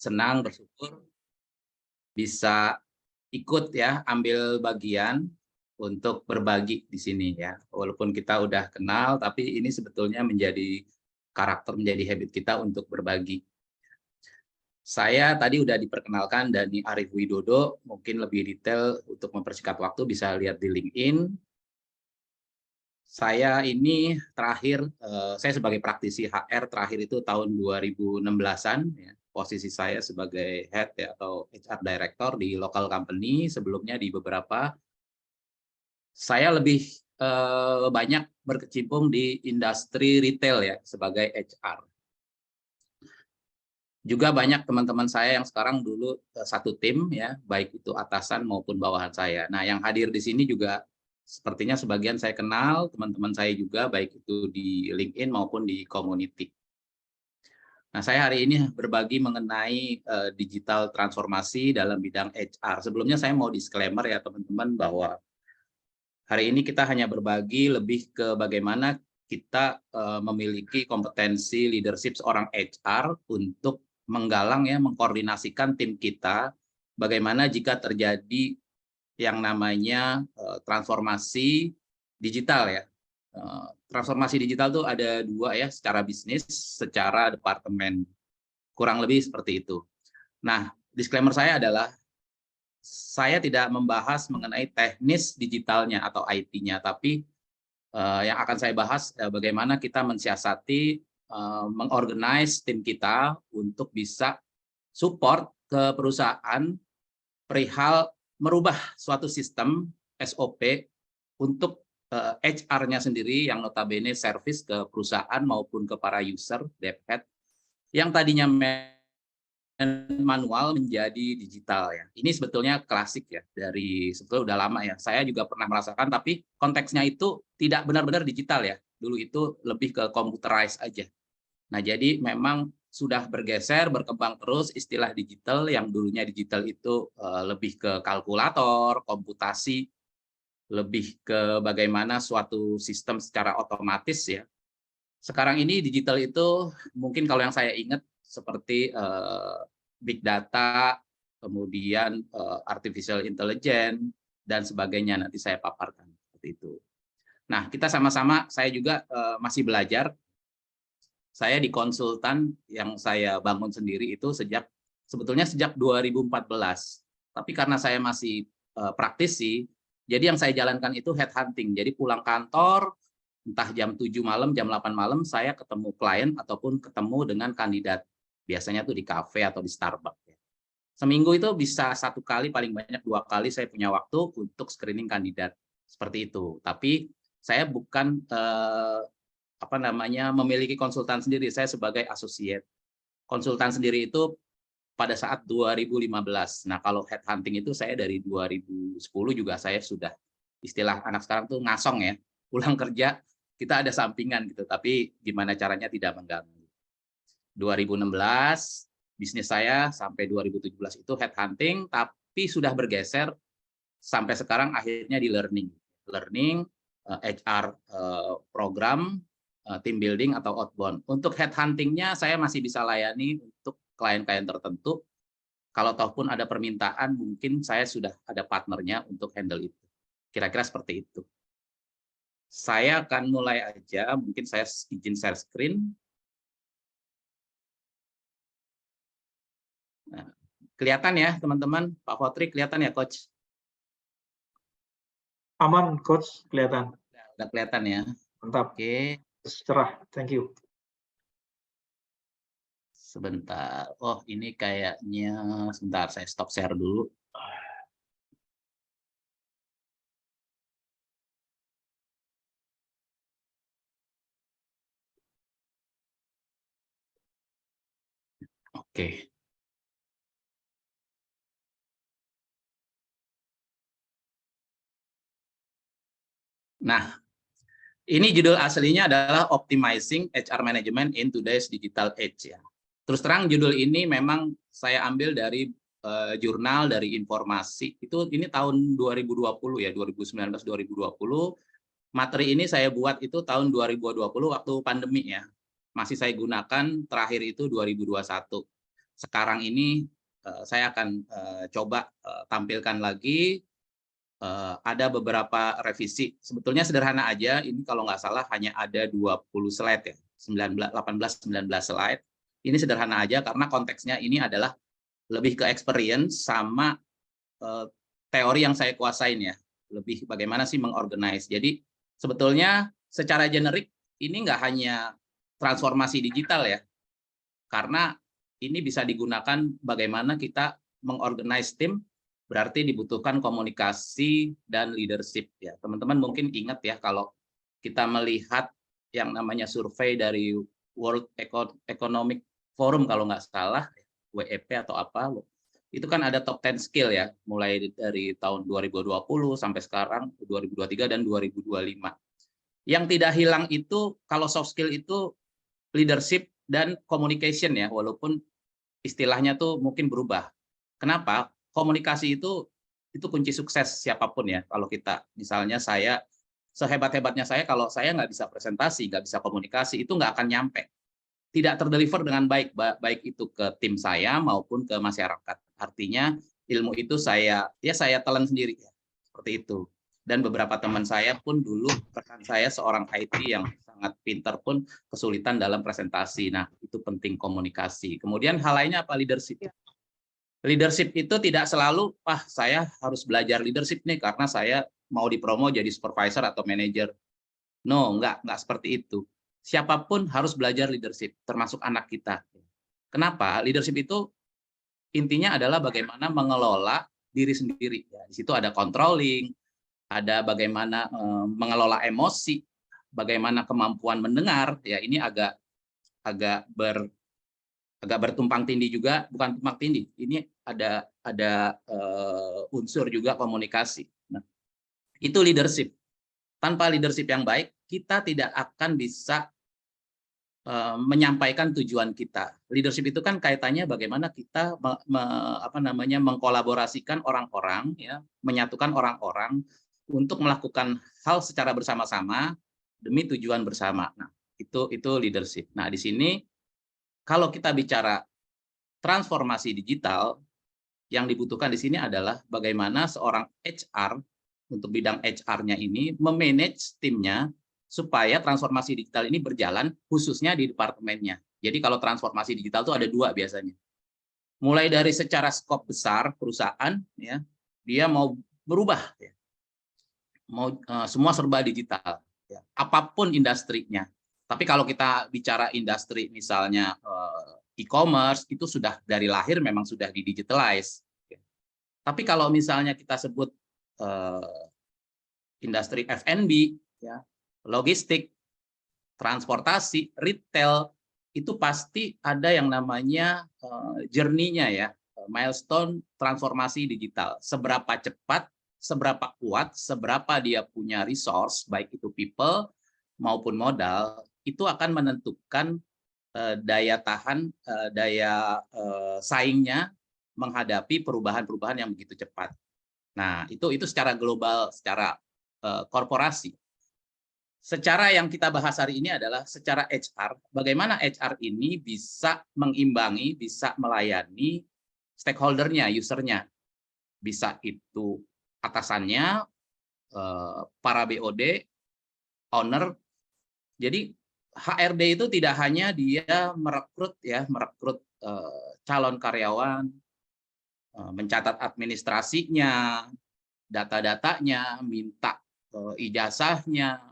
senang, bersyukur bisa ikut ya, ambil bagian untuk berbagi di sini ya. Walaupun kita udah kenal, tapi ini sebetulnya menjadi karakter, menjadi habit kita untuk berbagi. Saya tadi udah diperkenalkan Dani Arif Widodo, mungkin lebih detail untuk mempersingkat waktu bisa lihat di LinkedIn. Saya ini terakhir, saya sebagai praktisi HR terakhir itu tahun 2016-an, ya. Posisi saya sebagai head ya, atau HR director di local company, sebelumnya di beberapa. Saya lebih banyak berkecimpung di industri retail ya, sebagai HR. Juga banyak teman-teman saya yang sekarang dulu satu tim ya, baik itu atasan maupun bawahan saya. Nah, yang hadir di sini juga sepertinya sebagian saya kenal, teman-teman saya juga baik itu di LinkedIn maupun di community. Nah, saya hari ini berbagi mengenai digital transformasi dalam bidang HR. Sebelumnya saya mau disclaimer ya teman-teman bahwa hari ini kita hanya berbagi lebih ke bagaimana kita memiliki kompetensi leadership seorang HR untuk menggalang ya, mengkoordinasikan tim kita, bagaimana jika terjadi yang namanya transformasi digital ya. Transformasi digital itu ada dua ya, secara bisnis, secara departemen. Kurang lebih seperti itu. Nah, disclaimer saya adalah saya tidak membahas mengenai teknis digitalnya atau IT-nya, tapi yang akan saya bahas bagaimana kita mensiasati, mengorganize tim kita untuk bisa support ke perusahaan perihal merubah suatu sistem SOP untuk HR-nya sendiri yang notabene service ke perusahaan maupun ke para user, dev head, yang tadinya manual menjadi digital ya. Ini sebetulnya klasik ya, dari sebetulnya udah lama ya. Saya juga pernah merasakan, tapi konteksnya itu tidak benar-benar digital ya. Dulu itu lebih ke computerized aja. Nah, jadi memang sudah bergeser, berkembang terus istilah digital, yang dulunya digital itu lebih ke kalkulator, komputasi, lebih ke bagaimana suatu sistem secara otomatis ya. Sekarang ini digital itu mungkin kalau yang saya ingat seperti big data, kemudian artificial intelligence, dan sebagainya, nanti saya paparkan seperti itu. Nah, kita sama-sama, saya juga masih belajar. Saya di konsultan yang saya bangun sendiri itu sebetulnya sejak 2014. Tapi karena saya masih praktisi, jadi yang saya jalankan itu headhunting. Jadi pulang kantor, entah jam 7 malam, jam 8 malam, saya ketemu klien ataupun ketemu dengan kandidat. Biasanya tuh di kafe atau di Starbucks. Seminggu itu bisa 1 kali, paling banyak 2 kali saya punya waktu untuk screening kandidat. Seperti itu. Tapi saya bukan memiliki konsultan sendiri, saya sebagai associate. Konsultan sendiri itu pada saat 2015. Nah, kalau headhunting itu saya dari 2010 juga saya sudah, istilah anak sekarang tuh ngasong ya. Pulang kerja kita ada sampingan gitu, tapi gimana caranya tidak mengganggu. 2016 bisnis saya sampai 2017 itu headhunting, tapi sudah bergeser sampai sekarang akhirnya di learning, HR program, team building atau outbound. Untuk headhuntingnya saya masih bisa layani untuk klien-klien tertentu. Kalau toh pun ada permintaan, mungkin saya sudah ada partnernya untuk handle itu. Kira-kira seperti itu. Saya akan mulai aja, mungkin saya izin share screen. Nah, kelihatan ya teman-teman, Pak Fotri kelihatan ya Coach? Aman Coach, kelihatan. Udah kelihatan ya? Mantap. Oke. Cerah, thank you. Sebentar, oh ini kayaknya, sebentar saya stop share dulu. Oke. Nah, ini judul aslinya adalah Optimizing HR Management in Today's Digital Age ya. Terus terang judul ini memang saya ambil dari jurnal, dari informasi. Ini tahun 2020 ya, 2019-2020. Materi ini saya buat itu tahun 2020 waktu pandemi ya. Masih saya gunakan, terakhir itu 2021. sekarang ini saya akan coba tampilkan lagi. Ada beberapa revisi. Sebetulnya sederhana aja, ini kalau nggak salah hanya ada 20 slide ya, 18-19 slide. Ini sederhana aja karena konteksnya ini adalah lebih ke experience sama teori yang saya kuasain ya. Lebih bagaimana sih mengorganize. Jadi sebetulnya secara generik ini nggak hanya transformasi digital ya, karena ini bisa digunakan bagaimana kita mengorganize tim. Berarti dibutuhkan komunikasi dan leadership ya. Teman-teman mungkin ingat ya kalau kita melihat yang namanya survei dari World Economic Forum kalau nggak salah, WEP atau apa, itu kan ada top 10 skill ya, mulai dari tahun 2020 sampai sekarang 2023 dan 2025. Yang tidak hilang itu kalau soft skill itu leadership dan communication ya, walaupun istilahnya tuh mungkin berubah. Kenapa? Komunikasi itu kunci sukses siapapun ya. Kalau kita misalnya saya sehebat-hebatnya saya, kalau saya nggak bisa presentasi, nggak bisa komunikasi, itu nggak akan nyampe, tidak terdeliver dengan baik, baik itu ke tim saya maupun ke masyarakat. Artinya ilmu itu saya telan sendiri ya, seperti itu. Dan beberapa teman saya pun dulu, rekan saya seorang IT yang sangat pintar pun kesulitan dalam presentasi. Nah, itu penting komunikasi. Kemudian hal lainnya apa? Leadership. Leadership itu tidak selalu, saya harus belajar leadership nih karena saya mau dipromo jadi supervisor atau manajer. No, nggak seperti itu. Siapapun harus belajar leadership, termasuk anak kita. Kenapa? Leadership itu intinya adalah bagaimana mengelola diri sendiri. Ya, di situ ada controlling, ada bagaimana mengelola emosi, bagaimana kemampuan mendengar. Ya, ini agak bertumpang tindih juga, bukan tumpang tindih. Ini ada unsur juga komunikasi. Nah, itu leadership. Tanpa leadership yang baik, kita tidak akan bisa menyampaikan tujuan kita. Leadership itu kan kaitannya bagaimana kita mengkolaborasikan orang-orang, ya, menyatukan orang-orang untuk melakukan hal secara bersama-sama demi tujuan bersama. Nah, itu leadership. Nah, di sini kalau kita bicara transformasi digital, yang dibutuhkan di sini adalah bagaimana seorang HR untuk bidang HR-nya ini memanage timnya supaya transformasi digital ini berjalan khususnya di departemennya. Jadi kalau transformasi digital itu ada dua biasanya. Mulai dari secara skop besar perusahaan, ya, dia mau berubah, ya, mau semua serba digital, ya, apapun industrinya. Tapi kalau kita bicara industri misalnya e-commerce, itu sudah dari lahir memang sudah di-digitalize. Tapi kalau misalnya kita sebut industri F&B, ya, logistik, transportasi, retail, itu pasti ada yang namanya journey-nya ya, milestone transformasi digital. Seberapa cepat, seberapa kuat, seberapa dia punya resource, baik itu people maupun modal, itu akan menentukan daya tahan, daya saingnya menghadapi perubahan-perubahan yang begitu cepat. Nah, itu secara global, secara korporasi. Secara yang kita bahas hari ini adalah secara HR, bagaimana HR ini bisa mengimbangi, bisa melayani stakeholder-nya, user-nya. Bisa itu atasannya, para BOD, owner. Jadi HRD itu tidak hanya dia merekrut calon karyawan, mencatat administrasinya, data-datanya, minta ijazahnya,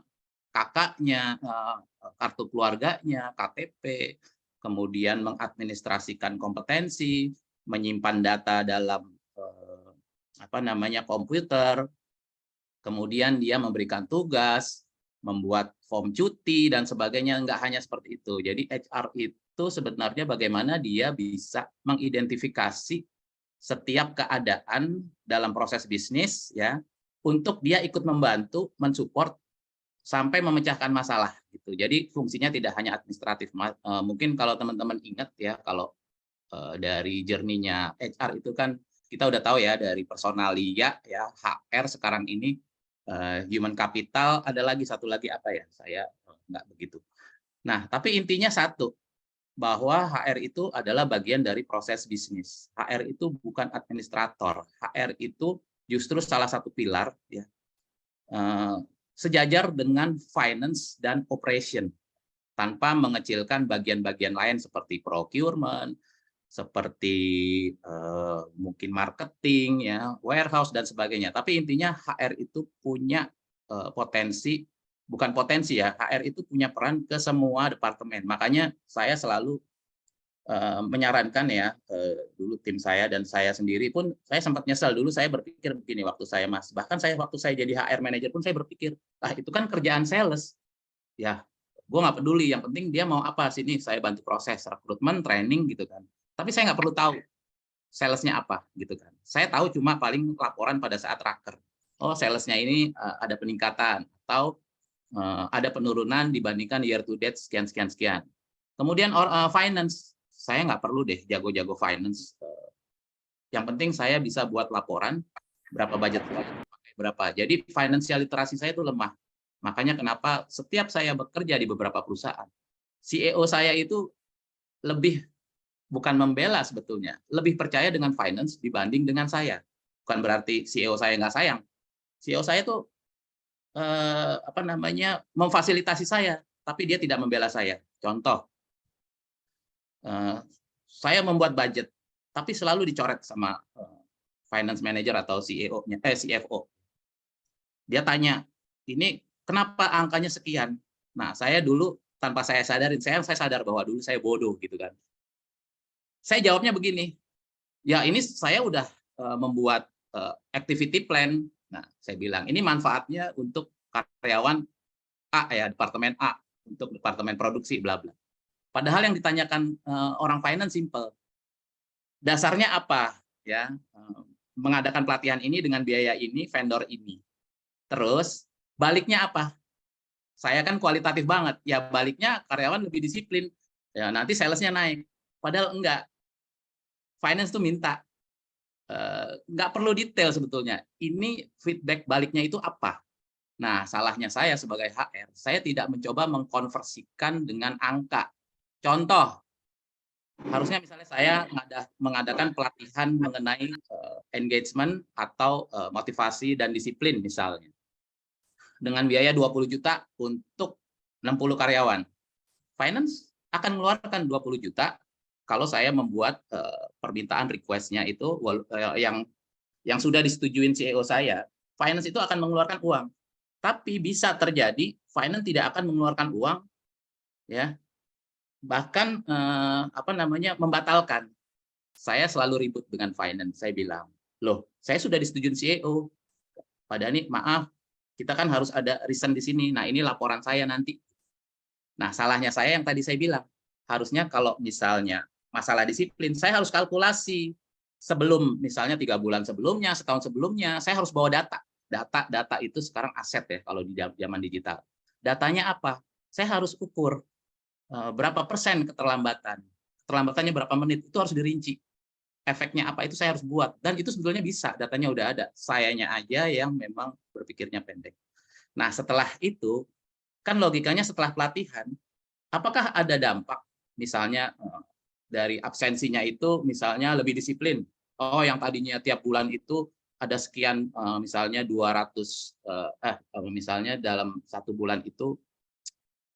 kakaknya, kartu keluarganya, KTP, kemudian mengadministrasikan kompetensi, menyimpan data dalam komputer, kemudian dia memberikan tugas, membuat form cuti dan sebagainya. Enggak hanya seperti itu. Jadi HR itu sebenarnya bagaimana dia bisa mengidentifikasi setiap keadaan dalam proses bisnis, ya, untuk dia ikut membantu, mensupport sampai memecahkan masalah gitu. Jadi fungsinya tidak hanya administratif. Mungkin kalau teman-teman ingat ya, kalau dari journey-nya HR itu kan kita udah tahu ya, dari personalia ya, HR sekarang ini human capital, ada lagi satu lagi apa ya, saya nggak begitu. Nah, tapi intinya satu, bahwa HR itu adalah bagian dari proses bisnis. HR itu bukan administrator. HR itu justru salah satu pilar, ya, sejajar dengan finance dan operation, tanpa mengecilkan bagian-bagian lain seperti procurement, seperti mungkin marketing, ya, warehouse dan sebagainya. Tapi intinya HR itu punya potensi, bukan potensi ya, HR itu punya peran ke semua departemen. Makanya saya selalu menyarankan ya, dulu tim saya dan saya sendiri pun, saya sempat nyesal dulu, saya berpikir begini waktu saya bahkan waktu saya jadi HR manager pun saya berpikir, ah itu kan kerjaan sales, ya gue nggak peduli, yang penting dia mau apa sini, saya bantu proses rekrutmen, training gitu kan. Tapi saya nggak perlu tahu salesnya apa gitu kan. Saya tahu cuma paling laporan pada saat raker. Oh salesnya ini ada peningkatan atau ada penurunan dibandingkan year to date sekian sekian sekian. Kemudian finance, saya nggak perlu deh jago-jago finance. Yang penting saya bisa buat laporan berapa budget berapa. Jadi financial literasi saya itu lemah. Makanya kenapa setiap saya bekerja di beberapa perusahaan, CEO saya itu lebih, bukan membela sebetulnya, lebih percaya dengan finance dibanding dengan saya. Bukan berarti CEO saya nggak sayang. CEO saya tuh memfasilitasi saya, tapi dia tidak membela saya. Contoh, saya membuat budget, tapi selalu dicoret sama finance manager atau CEO-nya, CFO. Dia tanya, ini kenapa angkanya sekian? Nah, saya dulu tanpa saya sadarin, saya sadar bahwa dulu saya bodoh gitu kan. Saya jawabnya begini, ya ini saya udah membuat activity plan. Nah, saya bilang ini manfaatnya untuk karyawan A ya, departemen A, untuk departemen produksi bla bla. Padahal yang ditanyakan orang finance simple. Dasarnya apa? Ya, mengadakan pelatihan ini dengan biaya ini, vendor ini. Terus baliknya apa? Saya kan kualitatif banget. Ya baliknya karyawan lebih disiplin. Ya nanti salesnya naik. Padahal enggak. Finance tuh minta. Enggak perlu detail sebetulnya. Ini feedback baliknya itu apa? Nah, salahnya saya sebagai HR, saya tidak mencoba mengkonversikan dengan angka. Contoh, harusnya misalnya saya mengadakan pelatihan mengenai engagement atau motivasi dan disiplin misalnya, dengan biaya 20 juta untuk 60 karyawan. Finance akan mengeluarkan 20 juta kalau saya membuat permintaan request-nya itu yang sudah disetujuin CEO saya. Finance itu akan mengeluarkan uang. Tapi bisa terjadi finance tidak akan mengeluarkan uang, ya, bahkan membatalkan. Saya selalu ribut dengan finance. Saya bilang, loh, saya sudah disetujuin CEO. Padahal nih, maaf, kita kan harus ada reason di sini. Nah, ini laporan saya nanti. Nah, salahnya saya yang tadi saya bilang, harusnya kalau misalnya masalah disiplin, saya harus kalkulasi sebelum, misalnya 3 bulan sebelumnya, setahun sebelumnya, saya harus bawa data. Data itu sekarang aset ya kalau di zaman digital. Datanya apa? Saya harus ukur berapa persen keterlambatan. Keterlambatannya berapa menit, itu harus dirinci. Efeknya apa itu saya harus buat. Dan itu sebetulnya bisa, datanya udah ada. Sayanya aja yang memang berpikirnya pendek. Nah, setelah itu, kan logikanya setelah pelatihan, apakah ada dampak misalnya dari absensinya itu misalnya lebih disiplin. Oh, yang tadinya tiap bulan itu ada sekian, misalnya 200, misalnya dalam 1 bulan itu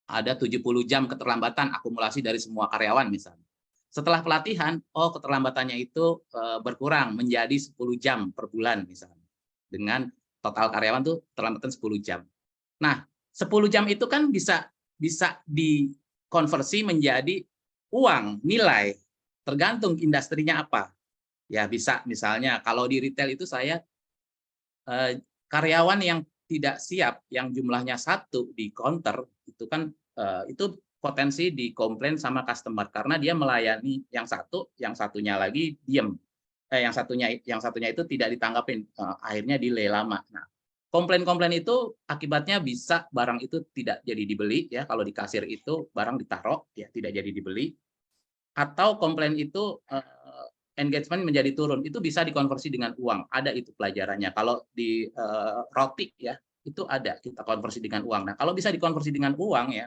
ada 70 jam keterlambatan akumulasi dari semua karyawan misalnya. Setelah pelatihan, oh keterlambatannya itu berkurang menjadi 10 jam per bulan misalnya. Dengan total karyawan tuh terlambatan 10 jam. Nah, 10 jam itu kan bisa dikonversi menjadi uang, nilai, tergantung industrinya apa. Ya bisa misalnya kalau di retail itu saya karyawan yang tidak siap, yang jumlahnya 1 di counter itu kan itu potensi dikomplain sama customer karena dia melayani yang satunya lagi diem. Yang satunya itu tidak ditanggapin, akhirnya delay lama. Nah, komplain-komplain itu akibatnya bisa barang itu tidak jadi dibeli ya, kalau di kasir itu barang ditaruh ya tidak jadi dibeli, atau komplain itu engagement menjadi turun, itu bisa dikonversi dengan uang. Ada itu pelajarannya. Kalau di roti ya, itu ada kita konversi dengan uang. Nah, kalau bisa dikonversi dengan uang ya,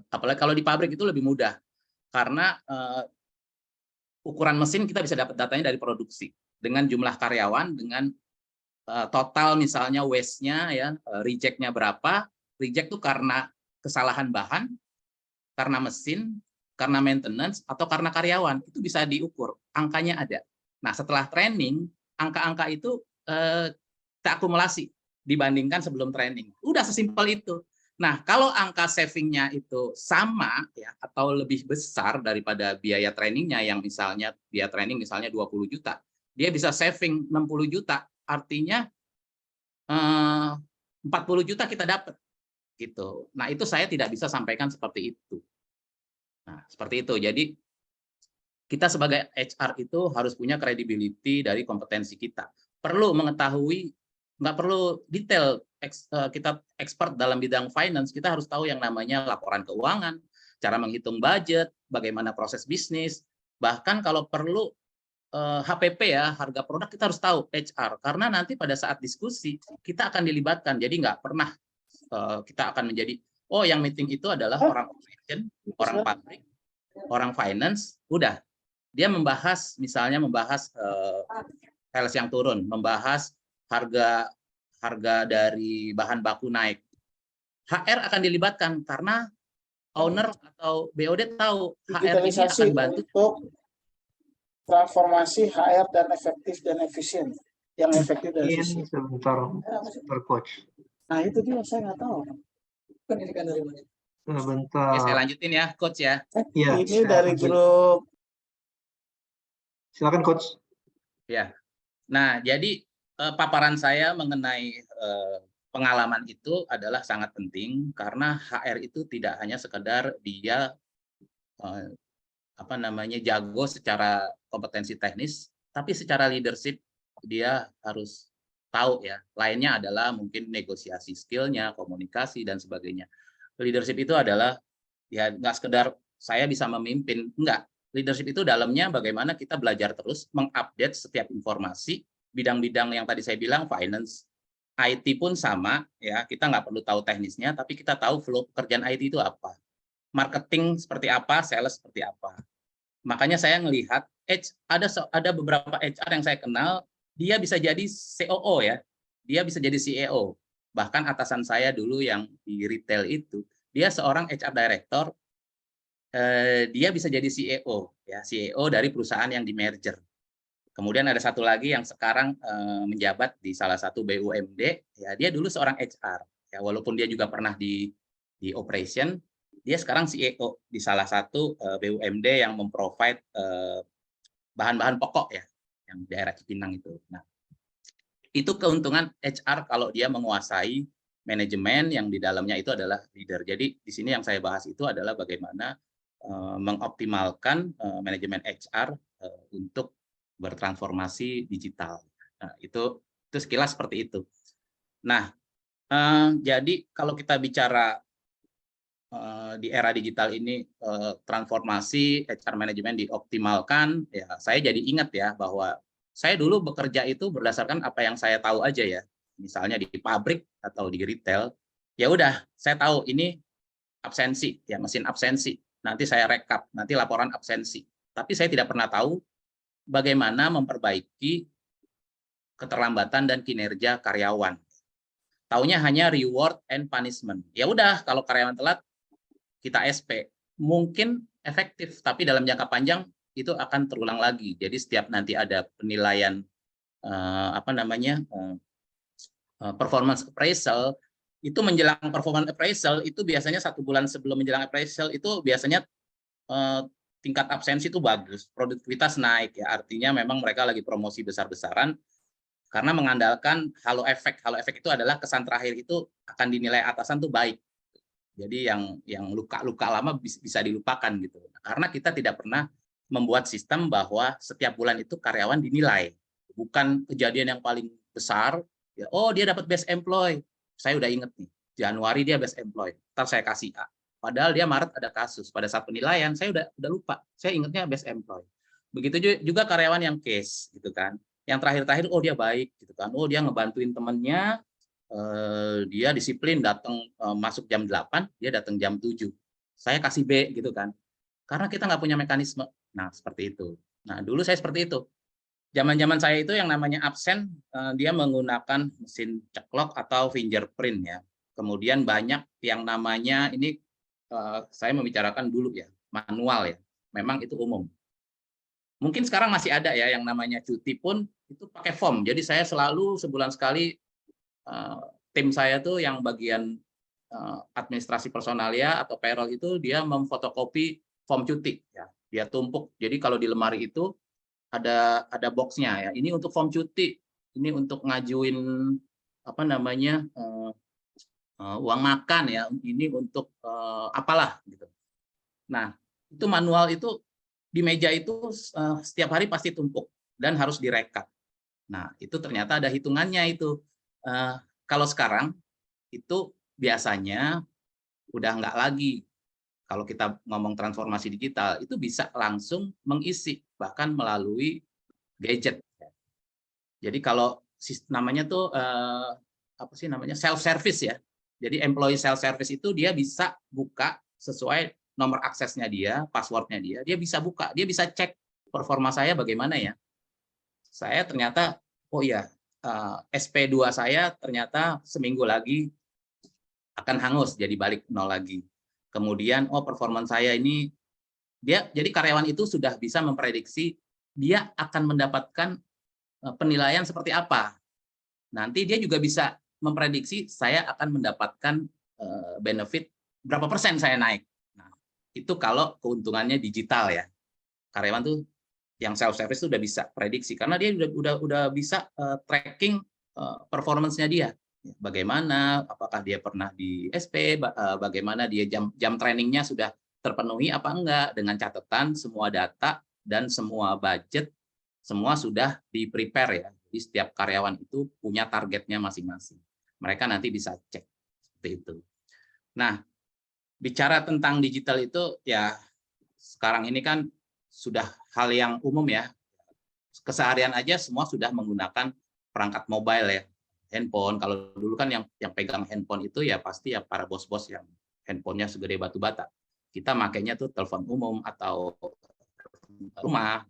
apalagi kalau di pabrik itu lebih mudah. karena ukuran mesin kita bisa dapat datanya dari produksi dengan jumlah karyawan, dengan total misalnya waste-nya ya, reject-nya berapa. Reject itu karena kesalahan bahan, karena mesin, karena maintenance, atau karena karyawan. Itu bisa diukur, angkanya ada. Nah, setelah training, angka-angka itu terakumulasi dibandingkan sebelum training. Udah sesimpel itu. Nah, kalau angka saving-nya itu sama ya atau lebih besar daripada biaya trainingnya, yang misalnya biaya training misalnya 20 juta, dia bisa saving 60 juta, artinya 40 juta kita dapat gitu. Nah, itu saya tidak bisa sampaikan seperti itu. Nah, seperti itu. Jadi kita sebagai HR itu harus punya credibility dari kompetensi kita. Perlu mengetahui, nggak perlu detail, kita expert dalam bidang finance, kita harus tahu yang namanya laporan keuangan, cara menghitung budget, bagaimana proses bisnis, bahkan kalau perlu HPP ya, harga produk kita harus tahu HR, karena nanti pada saat diskusi kita akan dilibatkan, jadi nggak pernah kita akan menjadi, oh yang meeting itu adalah orang operation, orang pabrik, orang finance, udah dia membahas misalnya sales yang turun, membahas harga dari bahan baku naik. HR akan dilibatkan karena owner atau BOD tahu HR ini akan bantu untuk transformasi HR dan efektif dan efisien. Yang efektif dan efisien. Sebentar, coach. Nah itu dia, saya nggak tahu. Sebentar. Oke, saya lanjutin ya, coach ya. Ya, ini dari grup. Silakan coach. Ya. Nah, jadi paparan saya mengenai pengalaman itu adalah sangat penting karena HR itu tidak hanya sekedar dia jago secara kompetensi teknis, tapi secara leadership dia harus tahu ya. Lainnya adalah mungkin negosiasi skillnya, komunikasi dan sebagainya. Leadership itu adalah ya nggak sekedar saya bisa memimpin, enggak. Leadership itu dalamnya bagaimana kita belajar terus mengupdate setiap informasi, bidang-bidang yang tadi saya bilang, finance, IT pun sama ya, kita nggak perlu tahu teknisnya, tapi kita tahu flow pekerjaan IT itu apa, marketing seperti apa, sales seperti apa. Makanya saya melihat ada beberapa HR yang saya kenal, dia bisa jadi COO ya, dia bisa jadi CEO. Bahkan atasan saya dulu yang di retail itu, dia seorang HR director, dia bisa jadi CEO ya, CEO dari perusahaan yang di merger. Kemudian ada satu lagi yang sekarang menjabat di salah satu BUMD, ya dia dulu seorang HR, ya walaupun dia juga pernah di operation, dia sekarang CEO di salah satu BUMD yang memprovide bahan-bahan pokok ya, yang daerah Cipinang itu. Nah, itu keuntungan HR kalau dia menguasai manajemen yang di dalamnya itu adalah leader. Jadi di sini yang saya bahas itu adalah bagaimana mengoptimalkan manajemen HR untuk bertransformasi digital. Nah, itu sekilas seperti itu. Nah, jadi kalau kita bicara di era digital ini transformasi HR manajemen dioptimalkan, ya saya jadi ingat ya bahwa saya dulu bekerja itu berdasarkan apa yang saya tahu aja ya. Misalnya di pabrik atau di retail, ya udah saya tahu ini absensi, ya mesin absensi. Nanti saya rekap, nanti laporan absensi. Tapi saya tidak pernah tahu bagaimana memperbaiki keterlambatan dan kinerja karyawan. Taunya hanya reward and punishment. Ya udah, kalau karyawan telat, kita SP. Mungkin efektif, tapi dalam jangka panjang itu akan terulang lagi. Jadi setiap nanti ada penilaian performance appraisal, itu menjelang performance appraisal itu biasanya 1 bulan sebelum menjelang appraisal itu biasanya tingkat absensi itu bagus, produktivitas naik ya, artinya memang mereka lagi promosi besar-besaran karena mengandalkan halo efek. Halo efek itu adalah kesan terakhir itu akan dinilai atasan tuh baik. Jadi yang luka-luka lama bisa dilupakan gitu. Karena kita tidak pernah membuat sistem bahwa setiap bulan itu karyawan dinilai, bukan kejadian yang paling besar. Ya, oh dia dapat best employee. Saya udah inget nih, Januari dia best employee, ntar saya kasih A. Padahal dia Maret ada kasus. Pada saat penilaian saya udah lupa. Saya ingetnya best employee. Begitu juga karyawan yang case gitu kan. Yang terakhir-terakhir oh dia baik gitu kan. Oh dia ngebantuin temennya, dia disiplin datang masuk jam 8, dia datang jam 7. Saya kasih B gitu kan. karena kita nggak punya mekanisme. Nah, seperti itu. Nah, dulu saya seperti itu. Zaman-zaman saya itu yang namanya absen, dia menggunakan mesin ceklok atau fingerprint ya. Kemudian banyak yang namanya ini saya membicarakan dulu ya, manual ya. Memang itu umum. Mungkin sekarang masih ada ya yang namanya cuti pun itu pakai form. Jadi saya selalu sebulan sekali tim saya tuh yang bagian administrasi personalia atau payroll itu dia memfotokopi form cuti ya. Dia tumpuk. Jadi kalau di lemari itu ada boxnya ya. Ini untuk form cuti, ini untuk ngajuin apa namanya uang makan ya, ini untuk apalah gitu. Nah, itu manual itu di meja itu setiap hari pasti tumpuk dan harus direkap. Nah, itu ternyata ada hitungannya itu. Kalau sekarang itu biasanya udah nggak lagi. Kalau kita ngomong transformasi digital, itu bisa langsung mengisi, bahkan melalui gadget. Jadi kalau namanya tuh apa sih namanya self service ya. Jadi employee self service itu dia bisa buka sesuai nomor aksesnya dia, passwordnya dia bisa buka, dia bisa cek performa saya bagaimana ya. Saya ternyata, oh ya, SP2 saya ternyata seminggu lagi akan hangus, jadi balik nol lagi. Kemudian, oh performance saya ini, jadi karyawan itu sudah bisa memprediksi dia akan mendapatkan penilaian seperti apa. Nanti dia juga bisa memprediksi saya akan mendapatkan benefit berapa persen saya naik. Nah, itu kalau keuntungannya digital ya. Karyawan tuh yang self service itu udah bisa prediksi karena dia udah bisa tracking performance-nya dia. Bagaimana, apakah dia pernah di SP, bagaimana dia jam trainingnya sudah terpenuhi apa enggak, dengan catatan semua data dan semua budget semua sudah di-prepare ya. Jadi setiap karyawan itu punya targetnya masing-masing. Mereka nanti bisa cek seperti itu. Nah, bicara tentang digital itu ya sekarang ini kan sudah hal yang umum ya. Keseharian aja semua sudah menggunakan perangkat mobile ya. Handphone, kalau dulu kan yang pegang handphone itu ya pasti ya para bos-bos yang handphonenya segede batu bata. Kita makainya tuh telepon umum atau rumah.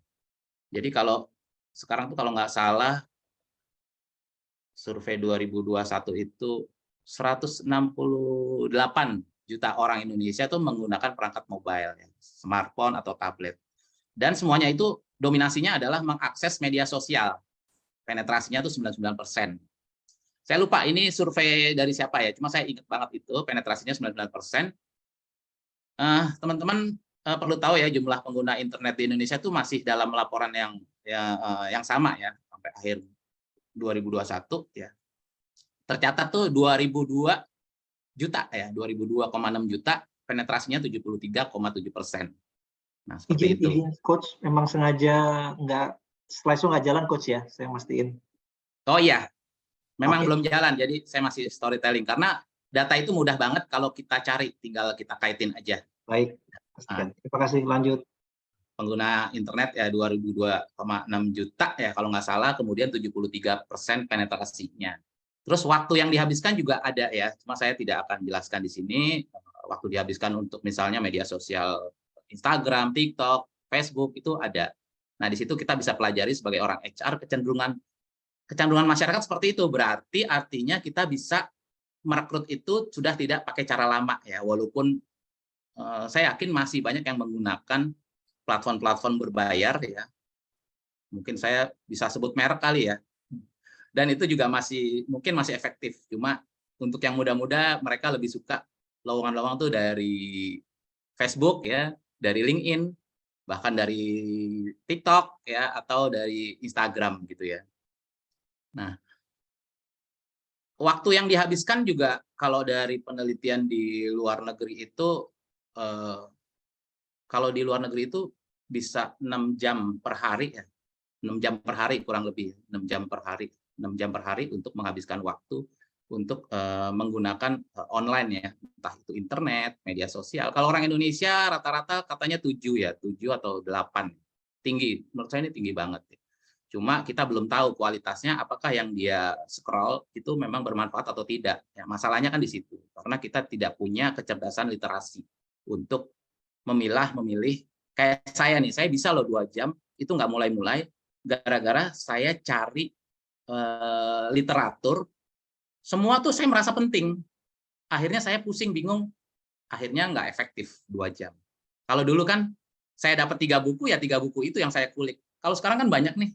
Jadi kalau sekarang tuh kalau nggak salah survei 2021 itu 168 juta orang Indonesia tuh menggunakan perangkat mobile, ya, smartphone atau tablet. Dan semuanya itu dominasinya adalah mengakses media sosial. Penetrasinya tuh 99%. Saya lupa ini survei dari siapa ya, cuma saya ingat banget itu penetrasinya 99%. Teman-teman perlu tahu ya jumlah pengguna internet di Indonesia itu masih dalam laporan yang sama ya sampai akhir 2021 ya. Tercatat tuh 2002 juta ya, 22,6 juta, penetrasinya 73,7%. Nah, seperti itu. Coach, memang sengaja nggak, setelah itu nggak jalan Coach ya, saya mastiin. Oh iya, memang belum jalan, jadi saya masih storytelling. Karena data itu mudah banget kalau kita cari, tinggal kita kaitin aja. Baik, terima kasih, lanjut. Pengguna internet ya 22,6 juta ya kalau nggak salah, kemudian 73% penetrasinya. Terus waktu yang dihabiskan juga ada ya, cuma saya tidak akan jelaskan di sini. Waktu dihabiskan untuk misalnya media sosial Instagram, TikTok, Facebook itu ada. Nah di situ kita bisa pelajari sebagai orang HR kecenderungan masyarakat seperti itu. Berarti artinya kita bisa merekrut itu sudah tidak pakai cara lama ya, walaupun saya yakin masih banyak yang menggunakan platform-platform berbayar ya. Mungkin saya bisa sebut merek kali ya. Dan itu juga mungkin masih efektif. Cuma untuk yang muda-muda mereka lebih suka lowongan-lowongan tuh dari Facebook ya, dari LinkedIn, bahkan dari TikTok ya atau dari Instagram gitu ya. Nah, waktu yang dihabiskan juga kalau dari penelitian di luar negeri itu kalau di luar negeri itu bisa 6 jam per hari ya. 6 jam per hari kurang lebih, 6 jam per hari. 6 jam per hari untuk menghabiskan waktu untuk menggunakan online ya, entah itu internet, media sosial. Kalau orang Indonesia rata-rata katanya 7 ya, 7 atau 8. Tinggi, menurut saya ini tinggi banget. Cuma kita belum tahu kualitasnya apakah yang dia scroll itu memang bermanfaat atau tidak. Ya, masalahnya kan di situ. Karena kita tidak punya kecerdasan literasi untuk memilih Kayak saya nih, saya bisa loh 2 jam itu nggak mulai-mulai gara-gara saya cari literatur, semua tuh saya merasa penting. Akhirnya saya pusing, bingung, akhirnya nggak efektif 2 jam. Kalau dulu kan saya dapat 3 buku, ya 3 buku itu yang saya kulik. Kalau sekarang kan banyak nih,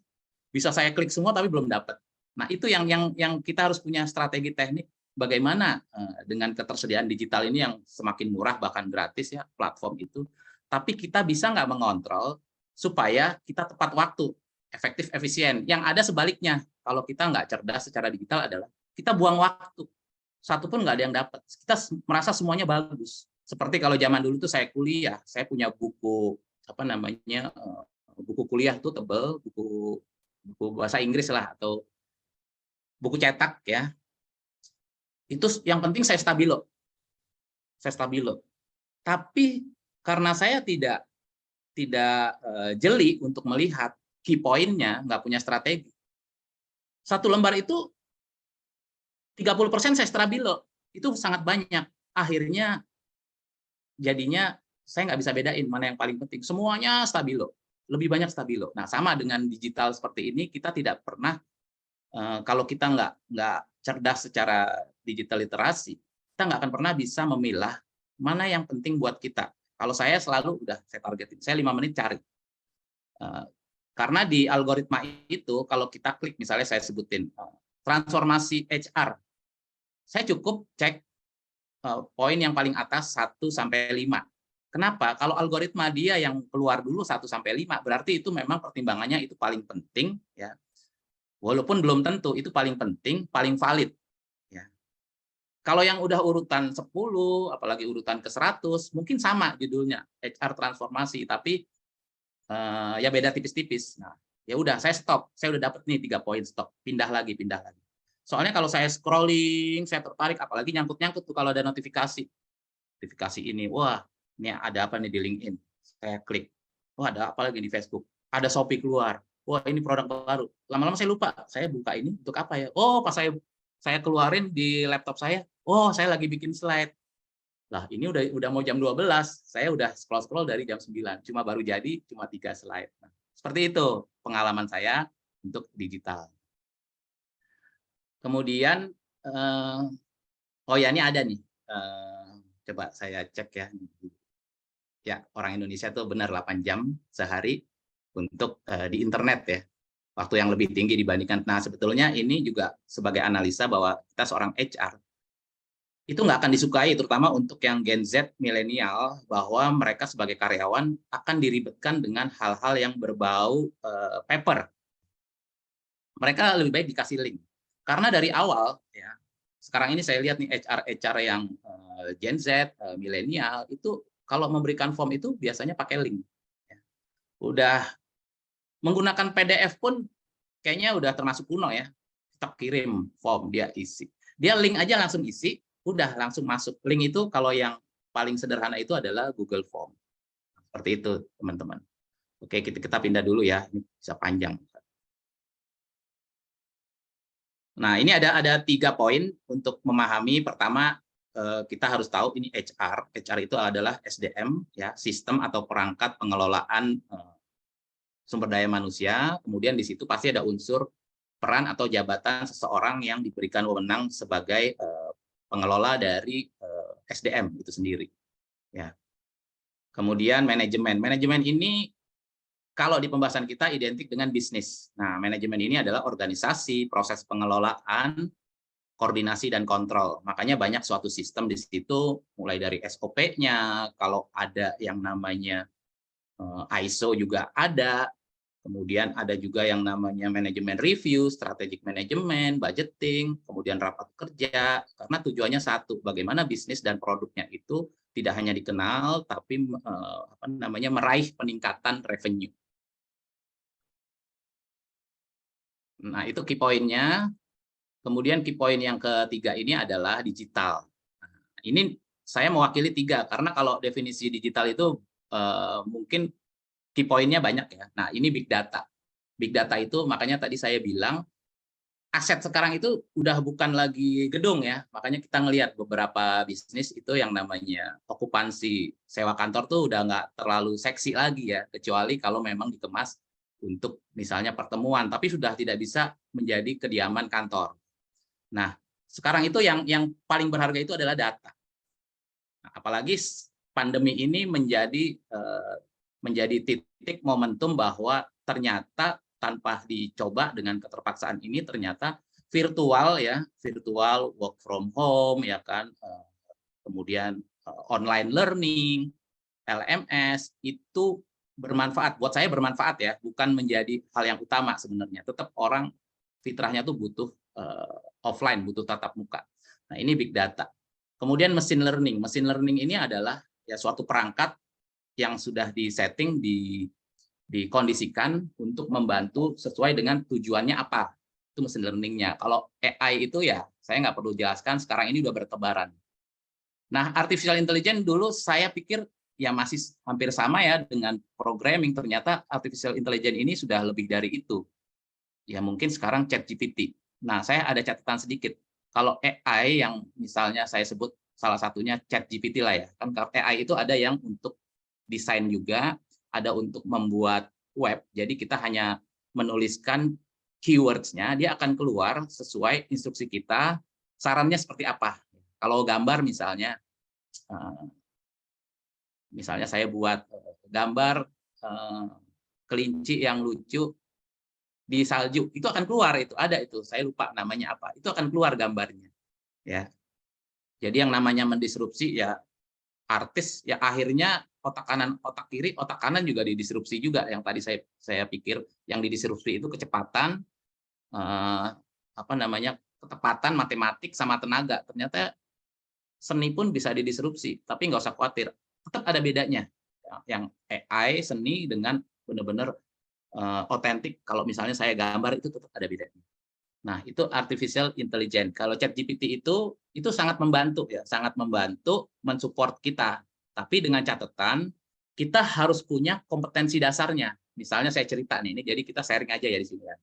bisa saya klik semua tapi belum dapat. Nah, itu yang kita harus punya strategi teknik bagaimana dengan ketersediaan digital ini yang semakin murah bahkan gratis ya platform itu, tapi kita bisa nggak mengontrol supaya kita tepat waktu, efektif, efisien. Yang ada sebaliknya, kalau kita nggak cerdas secara digital adalah kita buang waktu, satu pun nggak ada yang dapat. Kita merasa semuanya bagus. Seperti kalau zaman dulu tuh saya kuliah, saya punya buku apa namanya buku kuliah tuh tebel, buku bahasa Inggris lah atau buku cetak ya. Itu yang penting saya stabilo. Tapi karena saya tidak jeli untuk melihat key point-nya, nggak punya strategi. Satu lembar itu 30% saya stabilo. Itu sangat banyak. Akhirnya jadinya saya nggak bisa bedain mana yang paling penting. Semuanya stabilo. Lebih banyak stabilo. Nah, sama dengan digital seperti ini, kita tidak pernah kalau kita nggak cerdas secara digital literasi, kita nggak akan pernah bisa memilah mana yang penting buat kita. Kalau saya selalu saya targetin, saya 5 menit cari. Karena di algoritma itu, kalau kita klik, misalnya saya sebutin transformasi HR, saya cukup cek poin yang paling atas 1-5. Kenapa? Kalau algoritma dia yang keluar dulu 1-5, berarti itu memang pertimbangannya itu paling penting, ya. Walaupun belum tentu itu paling penting, paling valid. Ya. Kalau yang udah urutan 10, apalagi urutan ke 100, mungkin sama judulnya, HR transformasi, tapi ya beda tipis-tipis. Nah, ya udah saya stop, saya udah dapat nih 3 poin, stop, pindah lagi. Soalnya kalau saya scrolling, saya tertarik, apalagi nyangkut-nyangkut tuh kalau ada notifikasi ini, wah ini ada apa nih di LinkedIn, saya klik, wah ada apa lagi di Facebook, ada Shopee keluar. Wah ini produk baru. Lama-lama saya lupa, saya buka ini untuk apa ya? Oh pas saya keluarin di laptop saya, oh saya lagi bikin slide. Lah ini udah mau jam 12, saya udah scroll dari jam 9, baru jadi 3 slide. Nah, seperti itu pengalaman saya untuk digital. Kemudian, oh ya ini ada nih, coba saya cek ya. Ya orang Indonesia tuh benar 8 jam sehari untuk di internet ya, waktu yang lebih tinggi dibandingkan. Nah sebetulnya ini juga sebagai analisa bahwa kita seorang HR itu nggak akan disukai, terutama untuk yang Gen Z milenial, bahwa mereka sebagai karyawan akan diribetkan dengan hal-hal yang berbau paper. Mereka lebih baik dikasih link, karena dari awal ya. Sekarang ini saya lihat nih HR yang Gen Z milenial itu kalau memberikan form itu biasanya pakai link. Udah menggunakan PDF pun kayaknya udah termasuk kuno ya. Kita kirim form, dia isi. Dia link aja langsung isi, udah langsung masuk. Link itu kalau yang paling sederhana itu adalah Google Form. Seperti itu, teman-teman. Oke, kita pindah dulu ya. Ini bisa panjang. Nah, ini ada 3 poin untuk memahami. Pertama, kita harus tahu ini HR. HR itu adalah SDM, ya, sistem atau perangkat pengelolaan sumber daya manusia. Kemudian di situ pasti ada unsur peran atau jabatan seseorang yang diberikan wewenang sebagai pengelola dari SDM itu sendiri. Ya. Kemudian manajemen ini kalau di pembahasan kita identik dengan bisnis. Nah, manajemen ini adalah organisasi, proses pengelolaan, koordinasi dan kontrol. Makanya banyak suatu sistem di situ, mulai dari SOP-nya, kalau ada yang namanya ISO juga ada, kemudian ada juga yang namanya manajemen review, strategic management, budgeting, kemudian rapat kerja, karena tujuannya satu, bagaimana bisnis dan produknya itu tidak hanya dikenal, tapi meraih peningkatan revenue. Nah, itu key point-nya. Kemudian key point yang ketiga ini adalah digital. Nah, ini saya mewakili 3, karena kalau definisi digital itu mungkin key point-nya banyak ya. Nah, ini big data. Big data itu makanya tadi saya bilang aset sekarang itu udah bukan lagi gedung ya, makanya kita ngelihat beberapa bisnis itu yang namanya okupansi sewa kantor tuh udah nggak terlalu seksi lagi ya, kecuali kalau memang dikemas untuk misalnya pertemuan, tapi sudah tidak bisa menjadi kediaman kantor. Nah, sekarang itu yang paling berharga itu adalah data. Nah, apalagi pandemi ini menjadi titik momentum bahwa ternyata tanpa dicoba dengan keterpaksaan ini ternyata virtual work from home ya kan, kemudian online learning, LMS itu bermanfaat, buat saya bermanfaat ya, bukan menjadi hal yang utama sebenarnya. Tetap orang fitrahnya tuh butuh offline, butuh tatap muka. Nah, ini big data. Kemudian machine learning ini adalah ya suatu perangkat yang sudah disetting, dikondisikan untuk membantu sesuai dengan tujuannya apa. Itu machine learning-nya. Kalau AI itu ya, saya nggak perlu jelaskan, sekarang ini udah bertebaran. Nah, artificial intelligence dulu saya pikir ya masih hampir sama ya dengan programming, ternyata artificial intelligence ini sudah lebih dari itu. Ya mungkin sekarang ChatGPT. Nah, saya ada catatan sedikit. Kalau AI yang misalnya saya sebut salah satunya ChatGPT lah ya. Kan AI itu ada yang untuk desain juga, ada untuk membuat web. Jadi kita hanya menuliskan keywords-nya, dia akan keluar sesuai instruksi kita, sarannya seperti apa. Kalau gambar misalnya saya buat gambar kelinci yang lucu di salju, itu akan keluar, itu ada itu, saya lupa namanya apa, itu akan keluar gambarnya. Ya, jadi yang namanya mendisrupsi ya artis ya akhirnya otak kanan, otak kiri, otak kanan juga didisrupsi juga. Yang tadi saya pikir yang didisrupsi itu kecepatan, ketepatan matematik sama tenaga. Ternyata seni pun bisa didisrupsi, tapi nggak usah khawatir, tetap ada bedanya. Yang AI seni dengan benar-benar otentik. Kalau misalnya saya gambar itu tetap ada bedanya. Nah, itu artificial intelligence. Kalau ChatGPT itu sangat membantu ya, sangat membantu mensupport kita. Tapi dengan catatan kita harus punya kompetensi dasarnya. Misalnya saya cerita nih, ini jadi kita sharing aja ya di sini ya.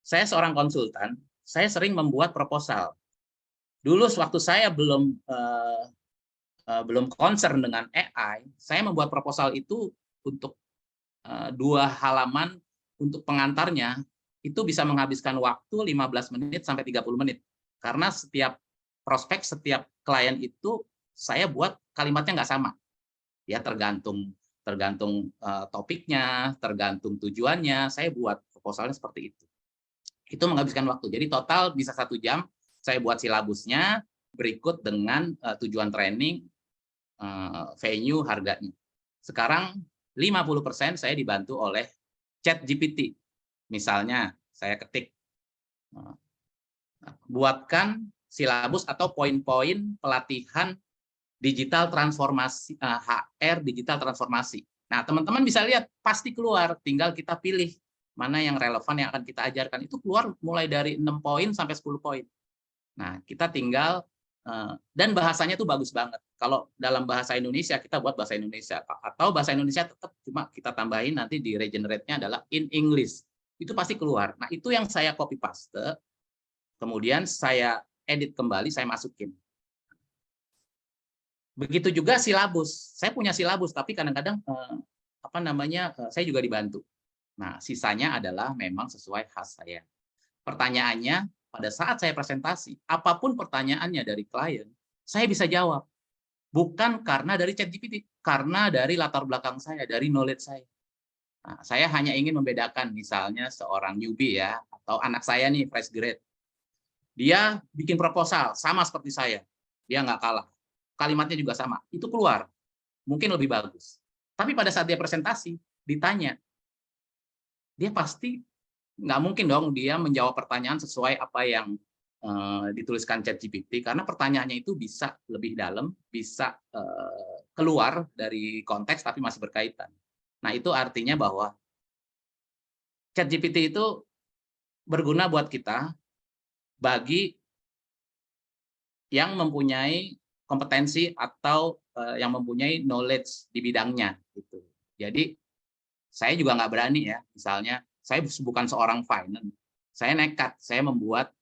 Saya seorang konsultan, saya sering membuat proposal. Dulu waktu saya belum concern dengan AI, saya membuat proposal itu untuk 2 halaman untuk pengantarnya. Itu bisa menghabiskan waktu 15 menit sampai 30 menit. Karena setiap prospek, setiap klien itu saya buat kalimatnya nggak sama. Ya tergantung topiknya, tergantung tujuannya, saya buat proposalnya seperti itu. Itu menghabiskan waktu. Jadi total bisa 1 jam saya buat silabusnya, berikut dengan tujuan training, venue, harganya. Sekarang 50% saya dibantu oleh ChatGPT. Misalnya, saya ketik, buatkan silabus atau poin-poin pelatihan digital transformasi, HR digital transformasi. Nah, teman-teman bisa lihat, pasti keluar, tinggal kita pilih mana yang relevan yang akan kita ajarkan. Itu keluar mulai dari 6 poin sampai 10 poin. Nah, kita tinggal, dan bahasanya tuh bagus banget. Kalau dalam bahasa Indonesia, kita buat bahasa Indonesia. Atau bahasa Indonesia tetap, cuma kita tambahin nanti di regenerate-nya adalah in English. Itu pasti keluar. Nah, itu yang saya copy paste, kemudian saya edit kembali, saya masukin. Begitu juga silabus. Saya punya silabus, tapi kadang-kadang saya juga dibantu. Nah, sisanya adalah memang sesuai khas saya. Pertanyaannya, pada saat saya presentasi, apapun pertanyaannya dari klien, saya bisa jawab. Bukan karena dari ChatGPT, karena dari latar belakang saya, dari knowledge saya. Nah, saya hanya ingin membedakan, misalnya seorang newbie ya, atau anak saya nih, fresh grade. Dia bikin proposal, sama seperti saya. Dia nggak kalah. Kalimatnya juga sama. Itu keluar. Mungkin lebih bagus. Tapi pada saat dia presentasi, ditanya, dia pasti nggak mungkin dong dia menjawab pertanyaan sesuai apa yang dituliskan ChatGPT, karena pertanyaannya itu bisa lebih dalam, bisa keluar dari konteks tapi masih berkaitan. Nah, itu artinya bahwa ChatGPT itu berguna buat kita bagi yang mempunyai kompetensi atau yang mempunyai knowledge di bidangnya. Gitu. Jadi, saya juga nggak berani ya, misalnya, saya bukan seorang finance, saya nekat, saya membuat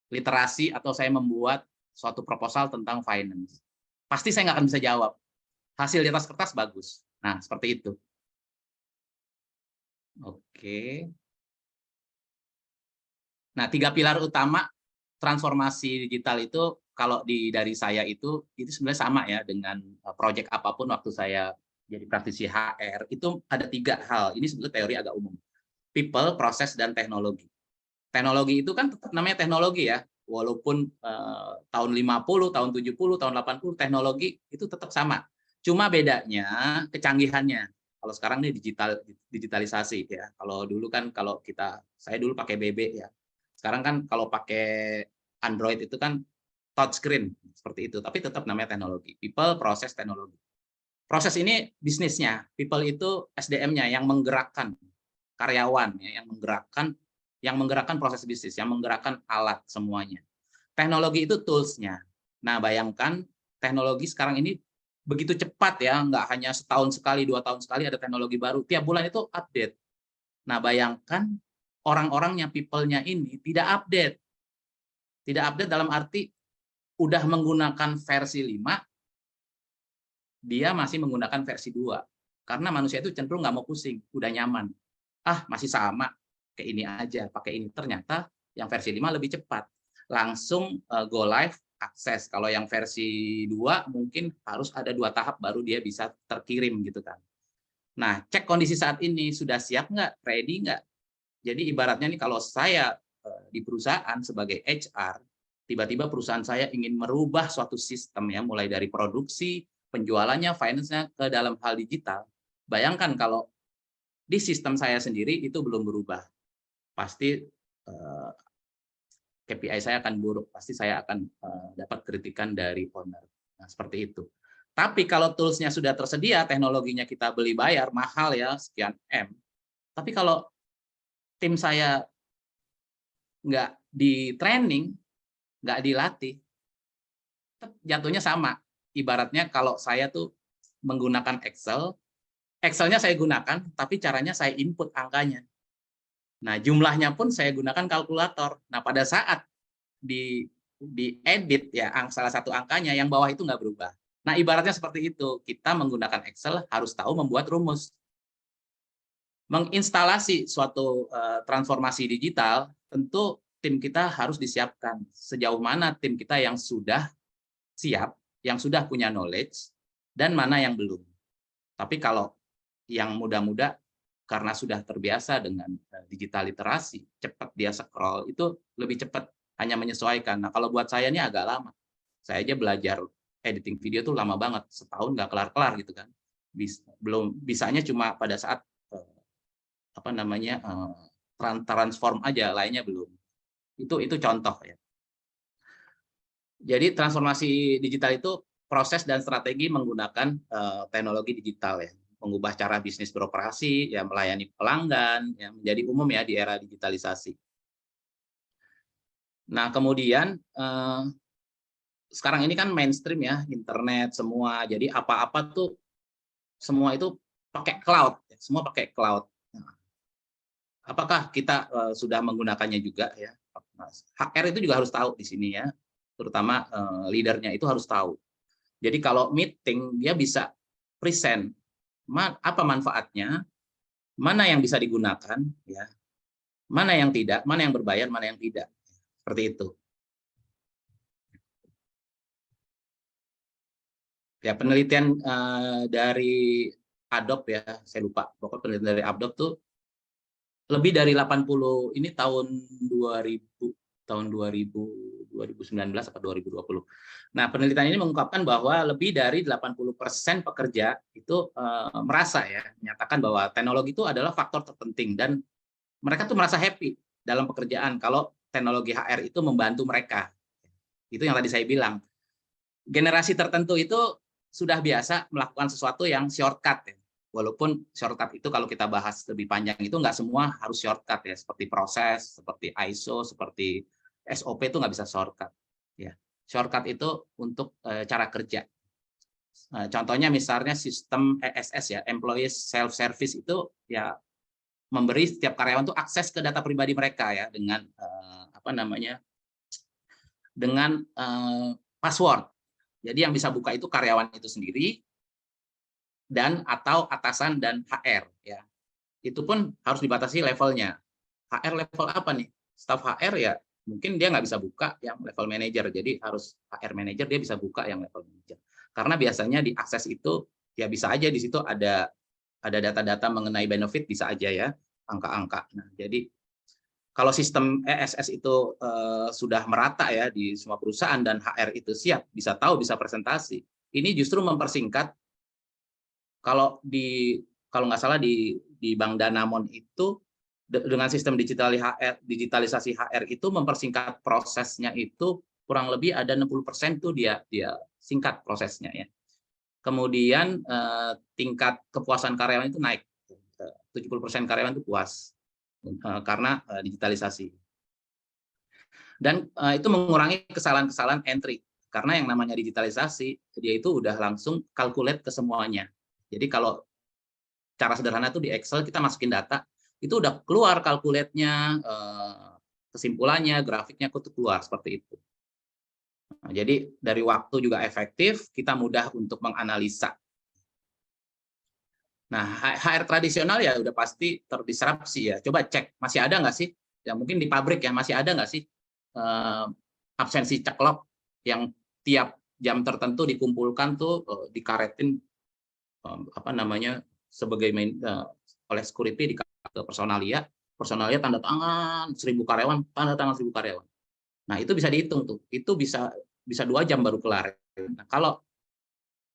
literasi atau saya membuat suatu proposal tentang finance. Pasti saya nggak akan bisa jawab. Hasil di atas kertas bagus. Nah, seperti itu. Oke. Nah, 3 pilar utama transformasi digital itu kalau dari saya itu sebenarnya sama ya dengan proyek apapun waktu saya jadi praktisi HR, itu ada 3 hal. Ini sebetulnya teori agak umum. People, proses, dan teknologi. Teknologi itu kan tetap namanya teknologi ya. Walaupun tahun 50, tahun 70, tahun 80, teknologi itu tetap sama. Cuma bedanya kecanggihannya. Kalau sekarang ini digitalisasi ya. Kalau dulu kan saya dulu pakai BB ya. Sekarang kan kalau pakai Android itu kan touchscreen seperti itu, tapi tetap namanya teknologi. People, proses, teknologi. Proses ini bisnisnya, people itu SDM-nya yang menggerakkan karyawan ya, yang menggerakkan proses bisnis, yang menggerakkan alat semuanya. Teknologi itu tools-nya. Nah, bayangkan teknologi sekarang ini begitu cepat ya, nggak hanya setahun sekali, 2 tahun sekali ada teknologi baru, tiap bulan itu update. Nah, bayangkan orang-orangnya, people-nya ini tidak update. Tidak update dalam arti udah menggunakan versi 5, dia masih menggunakan versi 2. Karena manusia itu cenderung nggak mau pusing, udah nyaman. Masih sama, kayak ini aja, pakai ini. Ternyata yang versi 5 lebih cepat. Langsung go live, akses. Kalau yang versi 2 mungkin harus ada 2 tahap baru dia bisa terkirim gitu kan. Nah, cek kondisi saat ini, sudah siap nggak? Ready nggak? Jadi ibaratnya nih kalau saya di perusahaan sebagai HR, tiba-tiba perusahaan saya ingin merubah suatu sistem ya, mulai dari produksi, penjualannya, finance-nya ke dalam hal digital. Bayangkan kalau di sistem saya sendiri itu belum berubah. Pasti KPI saya akan buruk, pasti saya akan dapat kritikan dari owner. Nah, seperti itu. Tapi kalau tools-nya sudah tersedia, teknologinya kita beli bayar, mahal ya, sekian M. Tapi kalau tim saya nggak di training, nggak dilatih, jatuhnya sama. Ibaratnya kalau saya tuh menggunakan Excel, Excel-nya saya gunakan, tapi caranya saya input angkanya. Nah, jumlahnya pun saya gunakan kalkulator. Nah, pada saat edit ya, salah satu angkanya, yang bawah itu nggak berubah. Nah, ibaratnya seperti itu. Kita menggunakan Excel harus tahu membuat rumus. Menginstalasi suatu transformasi digital, tentu tim kita harus disiapkan. Sejauh mana tim kita yang sudah siap, yang sudah punya knowledge, dan mana yang belum. Tapi kalau yang muda-muda, karena sudah terbiasa dengan digital literasi, cepat dia scroll, itu lebih cepat, hanya menyesuaikan. Nah, kalau buat saya ini agak lama. Saya aja belajar editing video tuh lama banget, setahun nggak kelar-kelar gitu kan. Belum bisanya cuma pada saat transform aja, lainnya belum. Itu contoh ya. Jadi transformasi digital itu proses dan strategi menggunakan teknologi digital ya, mengubah cara bisnis beroperasi, ya melayani pelanggan, ya menjadi umum ya di era digitalisasi. Nah, kemudian sekarang ini kan mainstream ya, internet semua, jadi apa-apa tuh semua itu pakai cloud, semua pakai cloud. Apakah kita sudah menggunakannya juga ya? HR itu juga harus tahu di sini ya, terutama leadernya itu harus tahu. Jadi kalau meeting dia bisa present apa manfaatnya, mana yang bisa digunakan, ya, mana yang tidak, mana yang berbayar, mana yang tidak, seperti itu. Ya, penelitian dari Adobe ya, saya lupa, pokoknya penelitian dari Adobe tuh lebih dari 80, ini tahun 2019 atau 2020. Nah, penelitian ini mengungkapkan bahwa lebih dari 80% pekerja itu merasa ya, menyatakan bahwa teknologi itu adalah faktor terpenting dan mereka tuh merasa happy dalam pekerjaan kalau teknologi HR itu membantu mereka. Itu yang tadi saya bilang. Generasi tertentu itu sudah biasa melakukan sesuatu yang shortcut ya. Walaupun shortcut itu kalau kita bahas lebih panjang itu nggak semua harus shortcut ya, seperti proses, seperti ISO, seperti SOP itu nggak bisa shortcut. Ya, shortcut itu untuk cara kerja. Contohnya misalnya sistem ESS ya, Employee Self Service itu ya memberi setiap karyawan tuh akses ke data pribadi mereka ya dengan dengan password. Jadi yang bisa buka itu karyawan itu sendiri dan atau atasan dan HR ya. Itu pun harus dibatasi levelnya. HR level apa nih? Staf HR ya mungkin dia nggak bisa buka yang level manager, jadi harus HR manager dia bisa buka yang level manager. Karena biasanya di akses itu ya bisa aja di situ ada data-data mengenai benefit bisa aja ya, angka-angka. Nah, jadi kalau sistem ESS itu sudah merata ya di semua perusahaan dan HR itu siap, bisa tahu, bisa presentasi. Ini justru mempersingkat. Kalau nggak salah di Bank Danamon itu dengan sistem digitalisasi HR itu mempersingkat prosesnya itu kurang lebih ada 60% tuh dia singkat prosesnya ya. Kemudian tingkat kepuasan karyawan itu naik. 70% karyawan itu puas karena digitalisasi. Dan itu mengurangi kesalahan-kesalahan entry. Karena yang namanya digitalisasi, dia itu udah langsung calculate ke semuanya. Jadi kalau cara sederhana itu di Excel kita masukin data, itu udah keluar kalkulatnya, kesimpulannya, grafiknya itu keluar seperti itu. Nah, jadi dari waktu juga efektif, kita mudah untuk menganalisa. Nah, HR tradisional ya udah pasti terdisrupsi ya. Coba cek, masih ada nggak sih? Ya mungkin di pabrik ya, masih ada nggak sih absensi ceklok yang tiap jam tertentu dikumpulkan tuh dikaretin sebagai oleh security ke personalia tanda tangan 1.000 karyawan, tanda tangan 1.000 karyawan. Nah, itu bisa dihitung tuh. Itu bisa 2 jam baru kelar. Nah,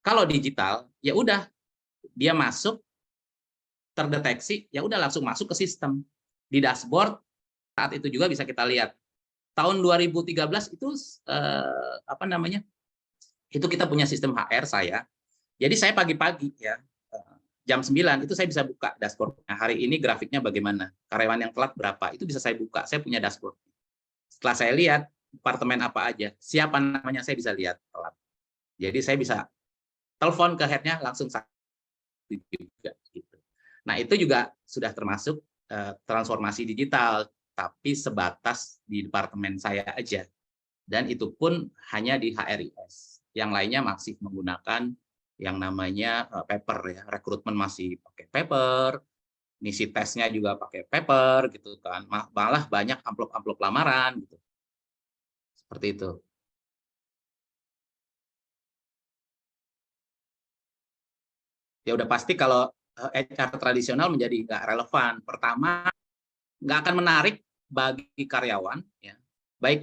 kalau digital ya udah dia masuk terdeteksi, ya udah langsung masuk ke sistem. Di dashboard saat itu juga bisa kita lihat. Tahun 2013 itu itu kita punya sistem HR saya. Jadi saya pagi-pagi ya jam 9 itu saya bisa buka dashboard. Nah, hari ini grafiknya bagaimana? Karyawan yang telat berapa? Itu bisa saya buka. Saya punya dashboard. Setelah saya lihat departemen apa aja, siapa namanya saya bisa lihat telat. Jadi saya bisa telepon ke head-nya langsung juga gitu. Nah, itu juga sudah termasuk transformasi digital, tapi sebatas di departemen saya aja. Dan itu pun hanya di HRIS. Yang lainnya masih menggunakan yang namanya paper ya, rekrutmen masih pakai paper, ngisi tesnya juga pakai paper gitu kan, malah banyak amplop-amplop lamaran gitu. Seperti itu. Ya udah pasti kalau HR tradisional menjadi nggak relevan. Pertama, nggak akan menarik bagi karyawan, ya, baik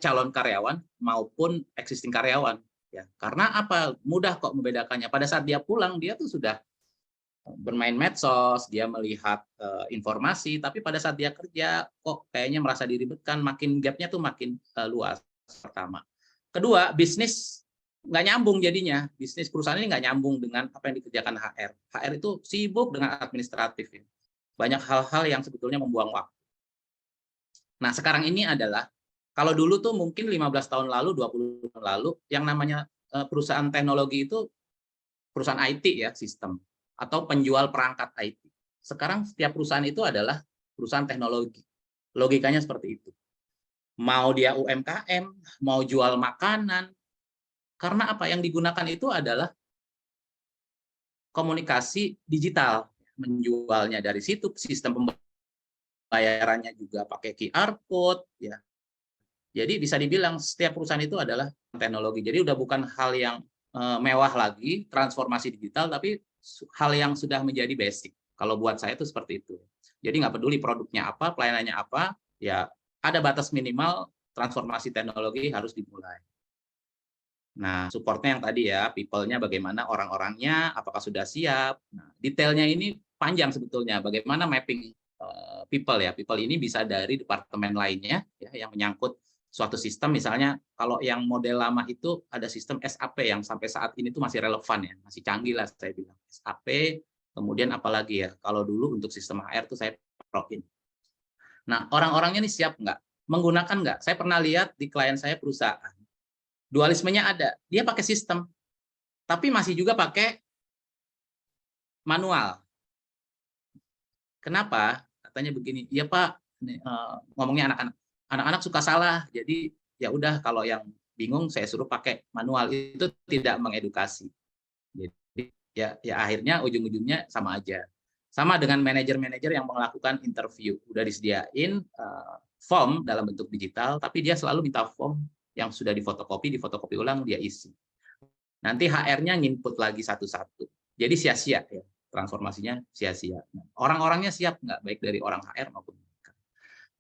calon karyawan maupun existing karyawan. Ya, karena apa? Mudah kok membedakannya. Pada saat dia pulang, dia tuh sudah bermain medsos, dia melihat informasi, tapi pada saat dia kerja, kok kayaknya merasa diribetkan, makin gapnya tuh makin luas. Pertama. Kedua, bisnis nggak nyambung jadinya. Bisnis perusahaan ini nggak nyambung dengan apa yang dikerjakan HR. HR itu sibuk dengan administratif. Ya. Banyak hal-hal yang sebetulnya membuang waktu. Nah, sekarang ini adalah kalau dulu tuh mungkin 15 tahun lalu, 20 tahun lalu, yang namanya perusahaan teknologi itu perusahaan IT ya, sistem, atau penjual perangkat IT. Sekarang setiap perusahaan itu adalah perusahaan teknologi. Logikanya seperti itu. Mau dia UMKM, mau jual makanan, karena apa yang digunakan itu adalah komunikasi digital. Menjualnya dari situ, sistem pembayarannya juga pakai QR code, ya. Jadi bisa dibilang setiap perusahaan itu adalah teknologi. Jadi udah bukan hal yang mewah lagi, transformasi digital, tapi hal yang sudah menjadi basic. Kalau buat saya itu seperti itu. Jadi nggak peduli produknya apa, pelayanannya apa, ya ada batas minimal transformasi teknologi harus dimulai. Nah, supportnya yang tadi ya, people-nya bagaimana, orang-orangnya, apakah sudah siap. Nah, detailnya ini panjang sebetulnya, bagaimana mapping people ya. People ini bisa dari departemen lainnya, ya, yang menyangkut suatu sistem, misalnya kalau yang model lama itu ada sistem SAP yang sampai saat ini tuh masih relevan ya, masih canggih lah saya bilang. SAP, kemudian apalagi ya, kalau dulu untuk sistem HR tuh saya prokin. Nah, orang-orangnya ini siap nggak? Menggunakan nggak? Saya pernah lihat di klien saya perusahaan, dualismenya ada, dia pakai sistem, tapi masih juga pakai manual. Kenapa? Katanya begini, "Iya Pak," ngomongnya anak-anak suka salah, jadi ya udah kalau yang bingung saya suruh pakai manual." Itu tidak mengedukasi. Jadi ya akhirnya ujung-ujungnya sama aja. Sama dengan manajer-manajer yang melakukan interview, udah disediain form dalam bentuk digital, tapi dia selalu minta form yang sudah difotokopi ulang, dia isi. Nanti HR-nya nginput lagi satu-satu. Jadi sia-sia ya, transformasinya sia-sia. Orang-orangnya siap nggak, baik dari orang HR maupun mereka.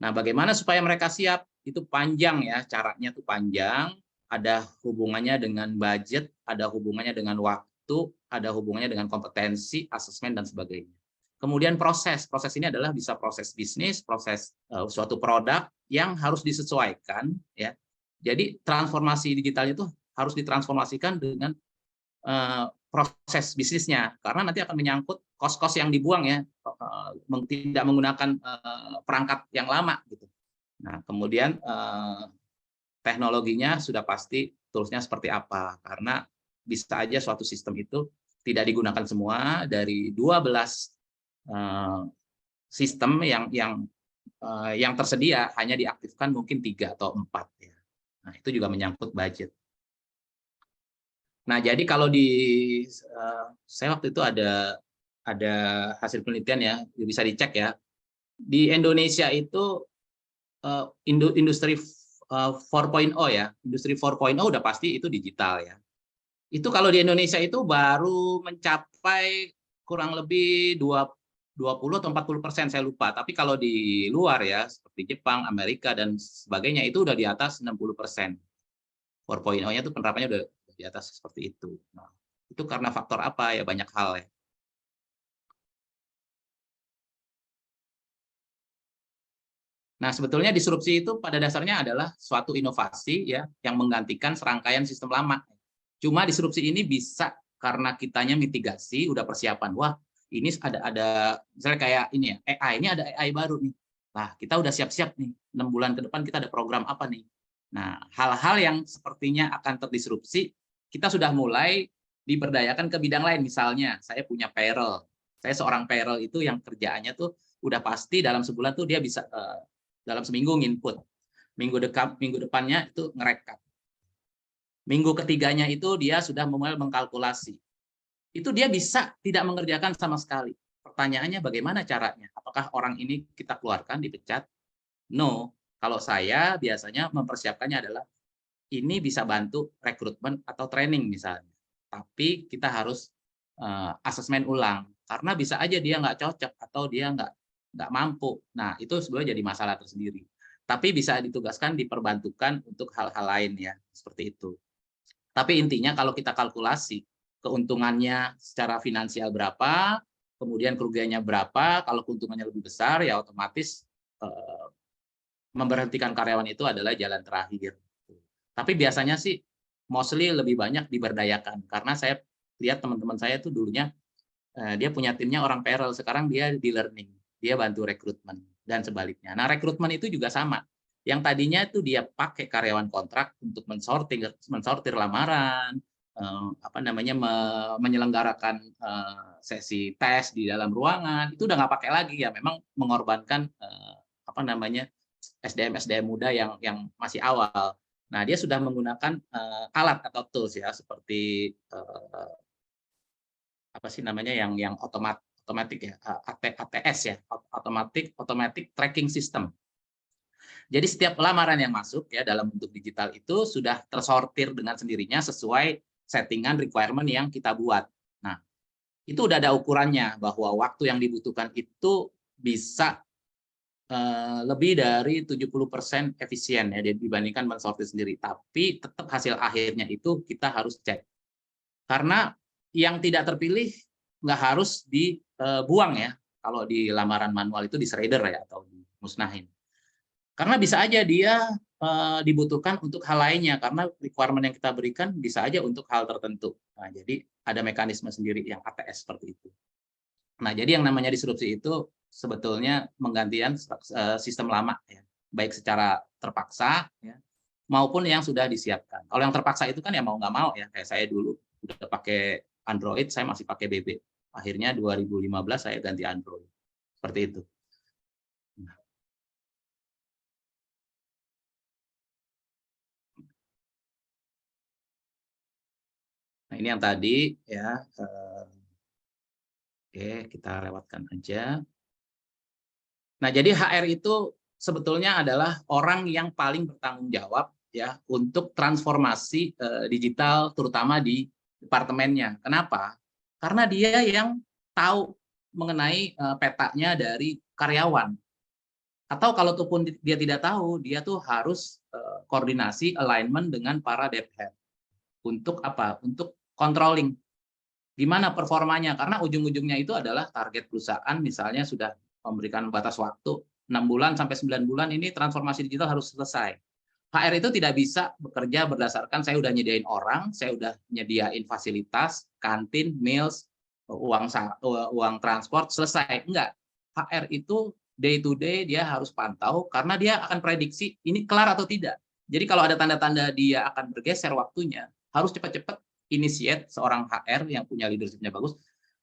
Nah, bagaimana supaya mereka siap? Itu panjang ya, caranya tuh panjang, ada hubungannya dengan budget, ada hubungannya dengan waktu, ada hubungannya dengan kompetensi, asesmen, dan sebagainya. Kemudian proses ini adalah bisa proses bisnis, proses suatu produk yang harus disesuaikan ya. Jadi transformasi digital itu harus ditransformasikan dengan proses bisnisnya, karena nanti akan menyangkut kos-kos yang dibuang ya, tidak menggunakan perangkat yang lama gitu. Nah, kemudian teknologinya sudah pasti toolsnya seperti apa, karena bisa aja suatu sistem itu tidak digunakan semua. Dari 12 sistem yang tersedia hanya diaktifkan mungkin 3 atau 4 ya. Nah, itu juga menyangkut budget. Nah, jadi kalau saya waktu itu ada hasil penelitian ya, bisa dicek ya. Di Indonesia itu industri 4.0 ya, industri 4.0 udah pasti itu digital ya. Itu kalau di Indonesia itu baru mencapai kurang lebih 20 atau 40%, saya lupa. Tapi kalau di luar ya, seperti Jepang, Amerika, dan sebagainya, itu udah di atas 60%. 4.0-nya itu penerapannya udah di atas seperti itu. Nah, itu karena faktor apa ya, banyak hal ya. Nah, sebetulnya disrupsi itu pada dasarnya adalah suatu inovasi ya yang menggantikan serangkaian sistem lama. Cuma disrupsi ini bisa karena kitanya mitigasi, udah persiapan. Wah, ini ada misalnya kayak ini ya, AI, ini ada AI baru nih. Nah, kita udah siap-siap nih. 6 bulan ke depan kita ada program apa nih. Nah, hal-hal yang sepertinya akan terdisrupsi, kita sudah mulai diberdayakan ke bidang lain. Misalnya, saya punya payroll. Saya seorang payroll itu yang kerjaannya tuh udah pasti dalam sebulan tuh dia bisa dalam seminggu nginput. Minggu depannya itu ngerekap. Minggu ketiganya itu dia sudah mulai mengkalkulasi. Itu dia bisa tidak mengerjakan sama sekali. Pertanyaannya bagaimana caranya? Apakah orang ini kita keluarkan, dipecat? No. Kalau saya biasanya mempersiapkannya adalah ini bisa bantu rekrutmen atau training misalnya. Tapi kita harus asesmen ulang. Karena bisa aja dia nggak cocok atau dia nggak mampu. Nah, itu sebenarnya jadi masalah tersendiri. Tapi bisa ditugaskan, diperbantukan untuk hal-hal lain ya, seperti itu. Tapi intinya kalau kita kalkulasi, keuntungannya secara finansial berapa, kemudian kerugiannya berapa, kalau keuntungannya lebih besar, ya otomatis memberhentikan karyawan itu adalah jalan terakhir. Tapi biasanya sih, mostly lebih banyak diberdayakan. Karena saya lihat teman-teman saya itu dulunya, dia punya timnya orang payroll, sekarang dia di learning, dia bantu rekrutmen, dan sebaliknya. Nah, rekrutmen itu juga sama. Yang tadinya itu dia pakai karyawan kontrak untuk mensortir lamaran, menyelenggarakan sesi tes di dalam ruangan, itu udah nggak pakai lagi ya, memang mengorbankan SDM muda yang masih awal. Nah, dia sudah menggunakan alat atau tools ya, seperti yang otomatik ya, ATS ya, automatic tracking system. Jadi setiap lamaran yang masuk ya dalam bentuk digital itu sudah tersortir dengan sendirinya sesuai settingan requirement yang kita buat. Nah, itu udah ada ukurannya bahwa waktu yang dibutuhkan itu bisa lebih dari 70% efisien ya dibandingkan mensortir sendiri. Tapi tetap hasil akhirnya itu kita harus cek. Karena yang tidak terpilih nggak harus dibuang ya. Kalau di lamaran manual itu di shredder ya atau dimusnahin. Karena bisa aja dia dibutuhkan untuk hal lainnya, karena requirement yang kita berikan bisa aja untuk hal tertentu. Nah, jadi ada mekanisme sendiri yang ATS seperti itu. Nah, jadi yang namanya disrupsi itu sebetulnya menggantikan sistem lama, ya, baik secara terpaksa ya, maupun yang sudah disiapkan. Kalau yang terpaksa itu kan ya mau nggak mau ya, kayak saya dulu udah pakai Android, saya masih pakai BB. Akhirnya 2015 saya ganti Android. Seperti itu. Nah, ini yang tadi ya. Oke, kita lewatkan aja. Nah, jadi HR itu sebetulnya adalah orang yang paling bertanggung jawab ya untuk transformasi digital terutama di departemennya. Kenapa? Karena dia yang tahu mengenai petanya dari karyawan. Atau kalau pun dia tidak tahu, dia tuh harus koordinasi alignment dengan para dev head. Untuk apa? Untuk controlling gimana performanya, karena ujung-ujungnya itu adalah target perusahaan misalnya sudah memberikan batas waktu 6 bulan sampai 9 bulan ini transformasi digital harus selesai. HR itu tidak bisa bekerja berdasarkan saya udah nyediain orang, saya udah nyediain fasilitas, kantin, meals, uang transport, selesai. Enggak. HR itu day to day dia harus pantau karena dia akan prediksi ini kelar atau tidak. Jadi kalau ada tanda-tanda dia akan bergeser waktunya, harus cepat-cepat initiate seorang HR yang punya leadership-nya bagus,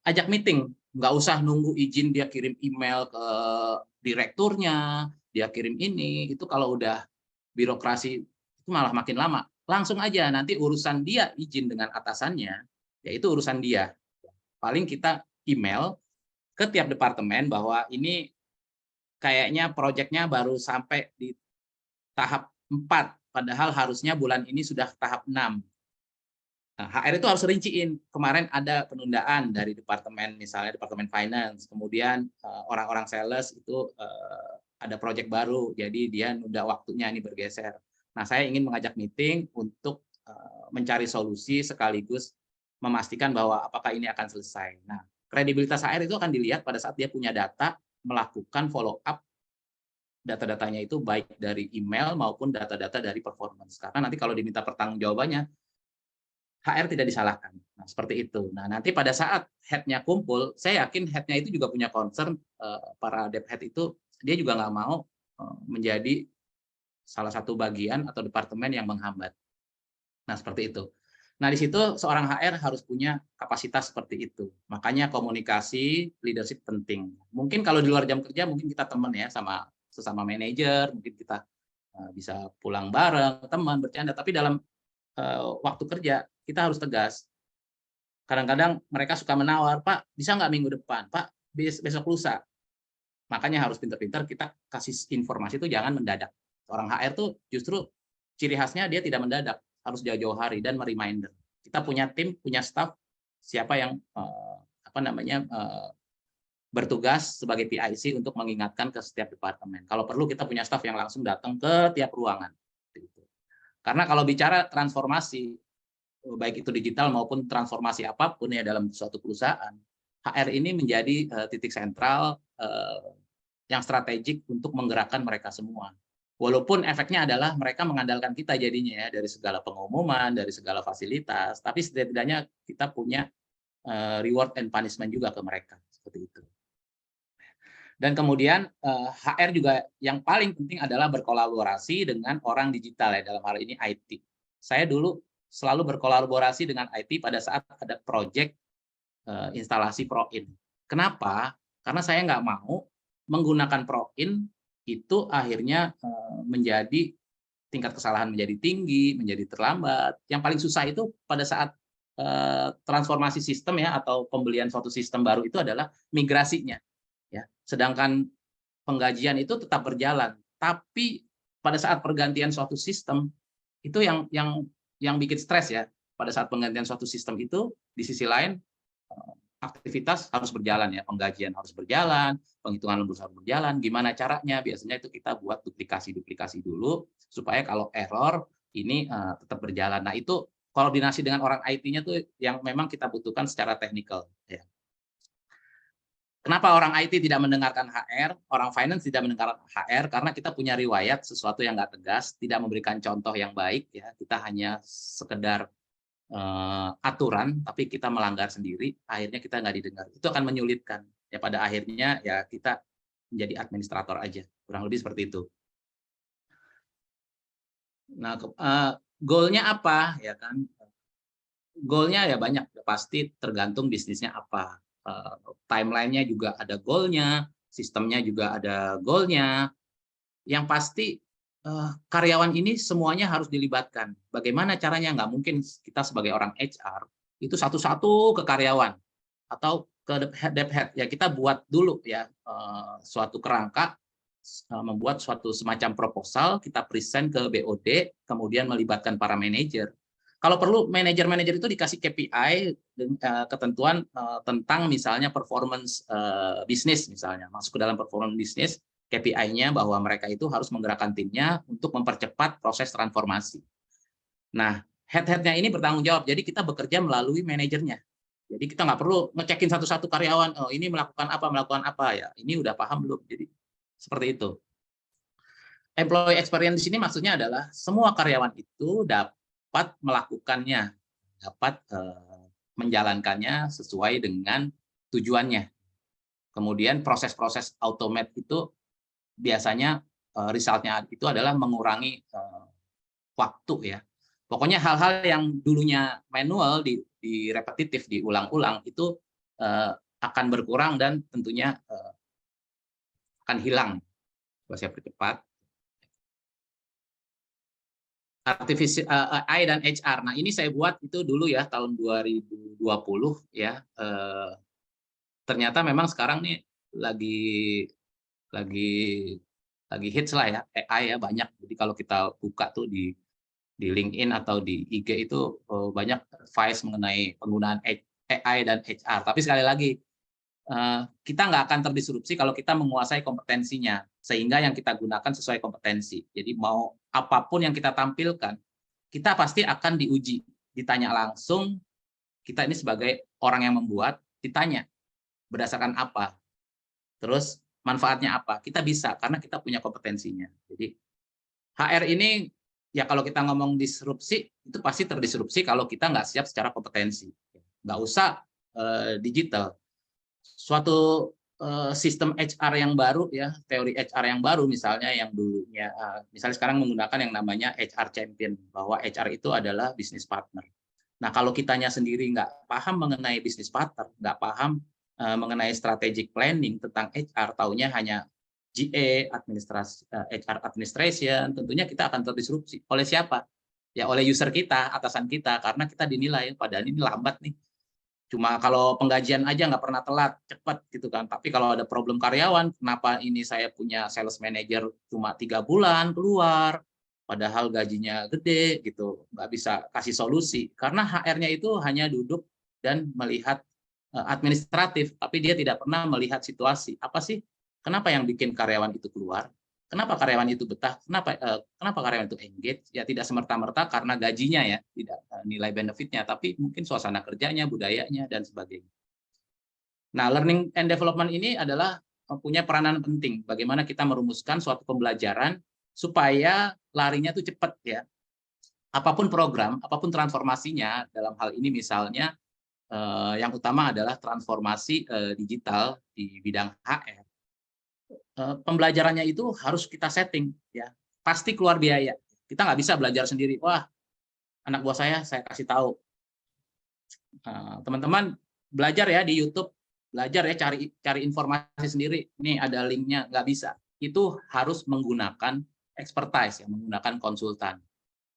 ajak meeting, nggak usah nunggu izin dia kirim email ke direkturnya, dia kirim ini, itu kalau udah birokrasi itu malah makin lama. Langsung aja nanti urusan dia izin dengan atasannya, ya itu urusan dia. Paling kita email ke tiap departemen bahwa ini kayaknya proyeknya baru sampai di tahap 4, padahal harusnya bulan ini sudah tahap 6. Nah, HR itu harus rinciin. Kemarin ada penundaan dari departemen, misalnya departemen finance, kemudian orang-orang sales itu ada proyek baru, jadi dia nunda waktunya ini bergeser. Nah, saya ingin mengajak meeting untuk mencari solusi sekaligus memastikan bahwa apakah ini akan selesai. Nah, kredibilitas HR itu akan dilihat pada saat dia punya data, melakukan follow up data-datanya itu baik dari email maupun data-data dari performance. Karena nanti kalau diminta pertanggungjawabannya, HR tidak disalahkan. Nah, seperti itu. Nah, nanti pada saat head-nya kumpul, saya yakin head-nya itu juga punya concern, para dev head itu, dia juga nggak mau menjadi salah satu bagian atau departemen yang menghambat. Nah, seperti itu. Nah, di situ seorang HR harus punya kapasitas seperti itu. Makanya komunikasi, leadership penting. Mungkin kalau di luar jam kerja, mungkin kita teman ya, sama sesama manajer, mungkin kita bisa pulang bareng, teman, bercanda. Tapi dalam waktu kerja, kita harus tegas. Kadang-kadang mereka suka menawar, Pak, bisa nggak minggu depan? Pak, besok lusa. Makanya harus pintar-pintar kita kasih informasi itu jangan mendadak. Orang HR tuh justru ciri khasnya dia tidak mendadak, harus jauh-jauh hari dan mereminder. Kita punya tim, punya staff, siapa yang bertugas sebagai PIC untuk mengingatkan ke setiap departemen. Kalau perlu kita punya staff yang langsung datang ke tiap ruangan. Karena kalau bicara transformasi, baik itu digital maupun transformasi apapun ya dalam suatu perusahaan, HR ini menjadi titik sentral yang strategik untuk menggerakkan mereka semua. Walaupun efeknya adalah mereka mengandalkan kita jadinya ya, dari segala pengumuman, dari segala fasilitas, tapi setidaknya kita punya reward and punishment juga ke mereka, seperti itu. Dan kemudian HR juga yang paling penting adalah berkolaborasi dengan orang digital ya, dalam hal ini IT. Saya dulu selalu berkolaborasi dengan IT pada saat ada proyek instalasi ProIn. Kenapa? Karena saya nggak mau menggunakan ProIn itu akhirnya menjadi tingkat kesalahan menjadi tinggi, menjadi terlambat. Yang paling susah itu pada saat transformasi sistem ya atau pembelian suatu sistem baru itu adalah migrasinya. Ya, sedangkan penggajian itu tetap berjalan, tapi pada saat pergantian suatu sistem itu yang bikin stres ya. Pada saat penggantian suatu sistem itu di sisi lain aktivitas harus berjalan ya, penggajian harus berjalan, penghitungan lembur harus berjalan. Gimana caranya? Biasanya itu kita buat duplikasi dulu supaya kalau error ini tetap berjalan. Nah, itu koordinasi dengan orang IT-nya tuh yang memang kita butuhkan secara teknikal ya. Kenapa orang IT tidak mendengarkan HR, orang finance tidak mendengarkan HR? Karena kita punya riwayat sesuatu yang nggak tegas, tidak memberikan contoh yang baik, ya. Kita hanya sekedar aturan, tapi kita melanggar sendiri, akhirnya kita nggak didengar. Itu akan menyulitkan. Ya pada akhirnya ya kita menjadi administrator aja, kurang lebih seperti itu. Nah, goalnya apa, ya kan? Goalnya ya banyak, pasti tergantung bisnisnya apa. Timeline-nya juga ada goal-nya, sistemnya juga ada goal-nya. Yang pasti karyawan ini semuanya harus dilibatkan. Bagaimana caranya? Nggak mungkin kita sebagai orang HR itu satu-satu ke karyawan atau ke debt head. Ya kita buat dulu ya suatu kerangka, membuat suatu semacam proposal, kita present ke BOD, kemudian melibatkan para manajer. Kalau perlu manajer-manajer itu dikasih KPI, ketentuan tentang misalnya performance bisnis misalnya, masuk ke dalam performance bisnis, KPI-nya bahwa mereka itu harus menggerakkan timnya untuk mempercepat proses transformasi. Nah, head-head-nya ini bertanggung jawab, jadi kita bekerja melalui manajernya. Jadi kita nggak perlu ngecekin satu-satu karyawan, oh ini melakukan apa ya, ini udah paham belum? Jadi seperti itu. Employee experience di sini maksudnya adalah semua karyawan itu dapat melakukannya, dapat menjalankannya sesuai dengan tujuannya. Kemudian proses-proses automate itu biasanya resultnya itu adalah mengurangi waktu ya. Pokoknya hal-hal yang dulunya manual di repetitif, diulang-ulang itu akan berkurang dan tentunya akan hilang. Coba saya percepat. Artificial AI dan HR. Nah ini saya buat itu dulu ya tahun 2020 ya. Ternyata memang sekarang nih lagi hits lah ya AI ya, banyak. Jadi kalau kita buka tuh di LinkedIn atau di IG itu banyak advice mengenai penggunaan AI dan HR. Tapi sekali lagi kita nggak akan terdisrupsi kalau kita menguasai kompetensinya, sehingga yang kita gunakan sesuai kompetensi. Jadi mau apapun yang kita tampilkan, kita pasti akan diuji, ditanya langsung. Kita ini sebagai orang yang membuat, ditanya berdasarkan apa, terus manfaatnya apa, kita bisa karena kita punya kompetensinya. Jadi HR ini ya kalau kita ngomong disrupsi itu pasti terdisrupsi kalau kita nggak siap secara kompetensi. Nggak usah digital. Suatu sistem HR yang baru ya, teori HR yang baru misalnya yang dulunya misalnya sekarang menggunakan yang namanya HR champion, bahwa HR itu adalah business partner. Nah kalau kitanya sendiri nggak paham mengenai business partner, nggak paham mengenai strategic planning tentang HR, taunya hanya GA, administrasi, HR administration, tentunya kita akan terdisrupsi. Oleh siapa? Ya oleh user kita, atasan kita, karena kita dinilai, padahal ini lambat nih. Cuma kalau penggajian aja nggak pernah telat, cepat gitu kan. Tapi kalau ada problem karyawan, kenapa ini saya punya sales manager cuma 3 bulan keluar, padahal gajinya gede gitu, nggak bisa kasih solusi. Karena HR-nya itu hanya duduk dan melihat administratif, tapi dia tidak pernah melihat situasi. Apa sih? Kenapa yang bikin karyawan itu keluar? Kenapa karyawan itu betah? Kenapa karyawan itu engage? Ya tidak semerta-merta karena gajinya ya, tidak nilai benefitnya, tapi mungkin suasana kerjanya, budayanya, dan sebagainya. Nah, learning and development ini adalah punya peranan penting. Bagaimana kita merumuskan suatu pembelajaran supaya larinya itu cepat ya. Apapun program, apapun transformasinya, dalam hal ini misalnya yang utama adalah transformasi digital di bidang HR. Pembelajarannya itu harus kita setting ya, pasti keluar biaya. Kita nggak bisa belajar sendiri. Wah, anak buah saya kasih tahu. Teman-teman belajar ya di YouTube, belajar ya cari informasi sendiri. Ini ada linknya, nggak bisa. Itu harus menggunakan expertise ya, menggunakan konsultan.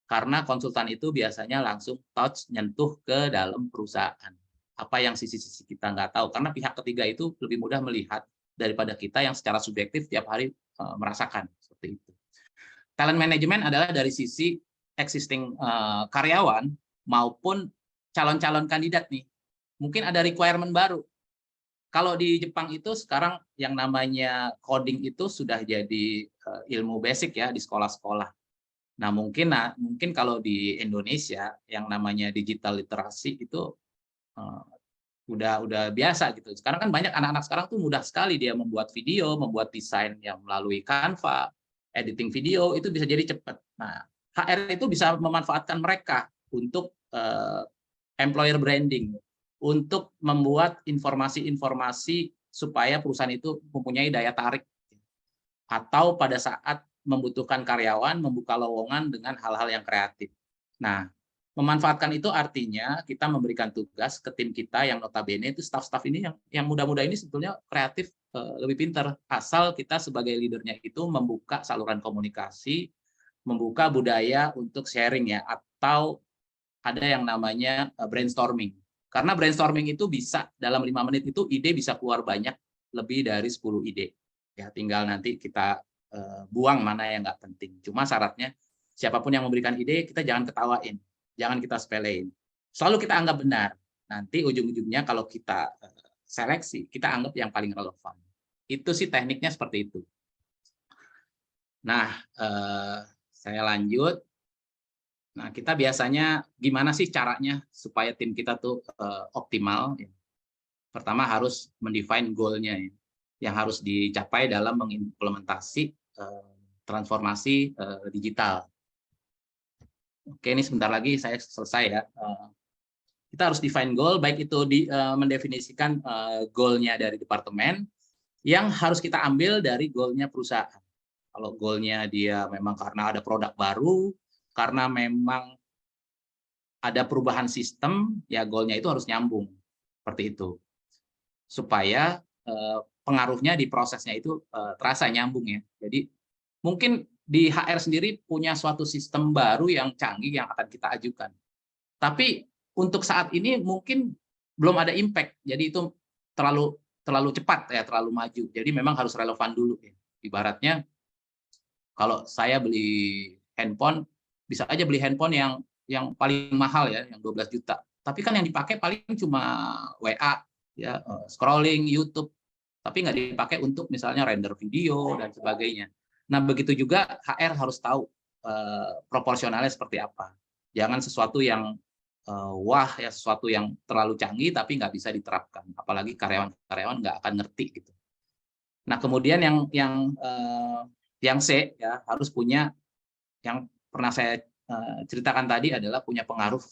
Karena konsultan itu biasanya langsung touch, nyentuh ke dalam perusahaan. Apa yang sisi-sisi kita nggak tahu, karena pihak ketiga itu lebih mudah melihat daripada kita yang secara subjektif tiap hari merasakan seperti itu. Talent management adalah dari sisi existing karyawan maupun calon-calon kandidat nih. Mungkin ada requirement baru. Kalau di Jepang itu sekarang yang namanya coding itu sudah jadi ilmu basic ya di sekolah-sekolah. Nah, mungkin kalau di Indonesia yang namanya digital literasi itu udah biasa gitu. Sekarang kan banyak anak-anak sekarang tuh mudah sekali dia membuat video, membuat desain yang melalui Canva, editing video itu bisa jadi cepat. Nah, HR itu bisa memanfaatkan mereka untuk employer branding, untuk membuat informasi-informasi supaya perusahaan itu mempunyai daya tarik. Atau pada saat membutuhkan karyawan, membuka lowongan dengan hal-hal yang kreatif. Nah, memanfaatkan itu artinya kita memberikan tugas ke tim kita yang notabene itu staff-staff ini yang muda-muda ini sebetulnya kreatif, lebih pintar, asal kita sebagai leadernya itu membuka saluran komunikasi, membuka budaya untuk sharing ya, atau ada yang namanya brainstorming. Karena brainstorming itu bisa dalam 5 menit itu ide bisa keluar banyak, lebih dari 10 ide. Ya, tinggal nanti kita buang mana yang nggak penting. Cuma syaratnya siapapun yang memberikan ide kita jangan ketawain, jangan kita sepelein. Selalu kita anggap benar. Nanti ujung-ujungnya kalau kita seleksi, kita anggap yang paling relevan. Itu sih tekniknya seperti itu. Nah, saya lanjut. Nah, kita biasanya gimana sih caranya supaya tim kita tuh optimal? Pertama harus mendefine goal-nya ya, yang harus dicapai dalam mengimplementasi transformasi digital. Oke, ini sebentar lagi saya selesai ya. Kita harus define goal, baik itu mendefinisikan goal-nya dari departemen, yang harus kita ambil dari goal-nya perusahaan. Kalau goal-nya dia memang karena ada produk baru, karena memang ada perubahan sistem, ya goal-nya itu harus nyambung. Seperti itu. Supaya pengaruhnya di prosesnya itu terasa nyambung ya. Jadi mungkin di HR sendiri punya suatu sistem baru yang canggih yang akan kita ajukan. Tapi untuk saat ini mungkin belum ada impact. Jadi itu terlalu cepat ya, terlalu maju. Jadi memang harus relevan dulu ya. Ibaratnya kalau saya beli handphone, bisa aja beli handphone yang paling mahal ya, yang 12 juta. Tapi kan yang dipakai paling cuma WA ya, scrolling YouTube. Tapi nggak dipakai untuk misalnya render video dan sebagainya. Nah, begitu juga HR harus tahu proporsionalnya seperti apa. Jangan sesuatu yang wah ya, sesuatu yang terlalu canggih tapi nggak bisa diterapkan. Apalagi karyawan-karyawan nggak akan ngerti gitu. Nah, kemudian yang C ya, harus punya, yang pernah saya ceritakan tadi adalah punya pengaruh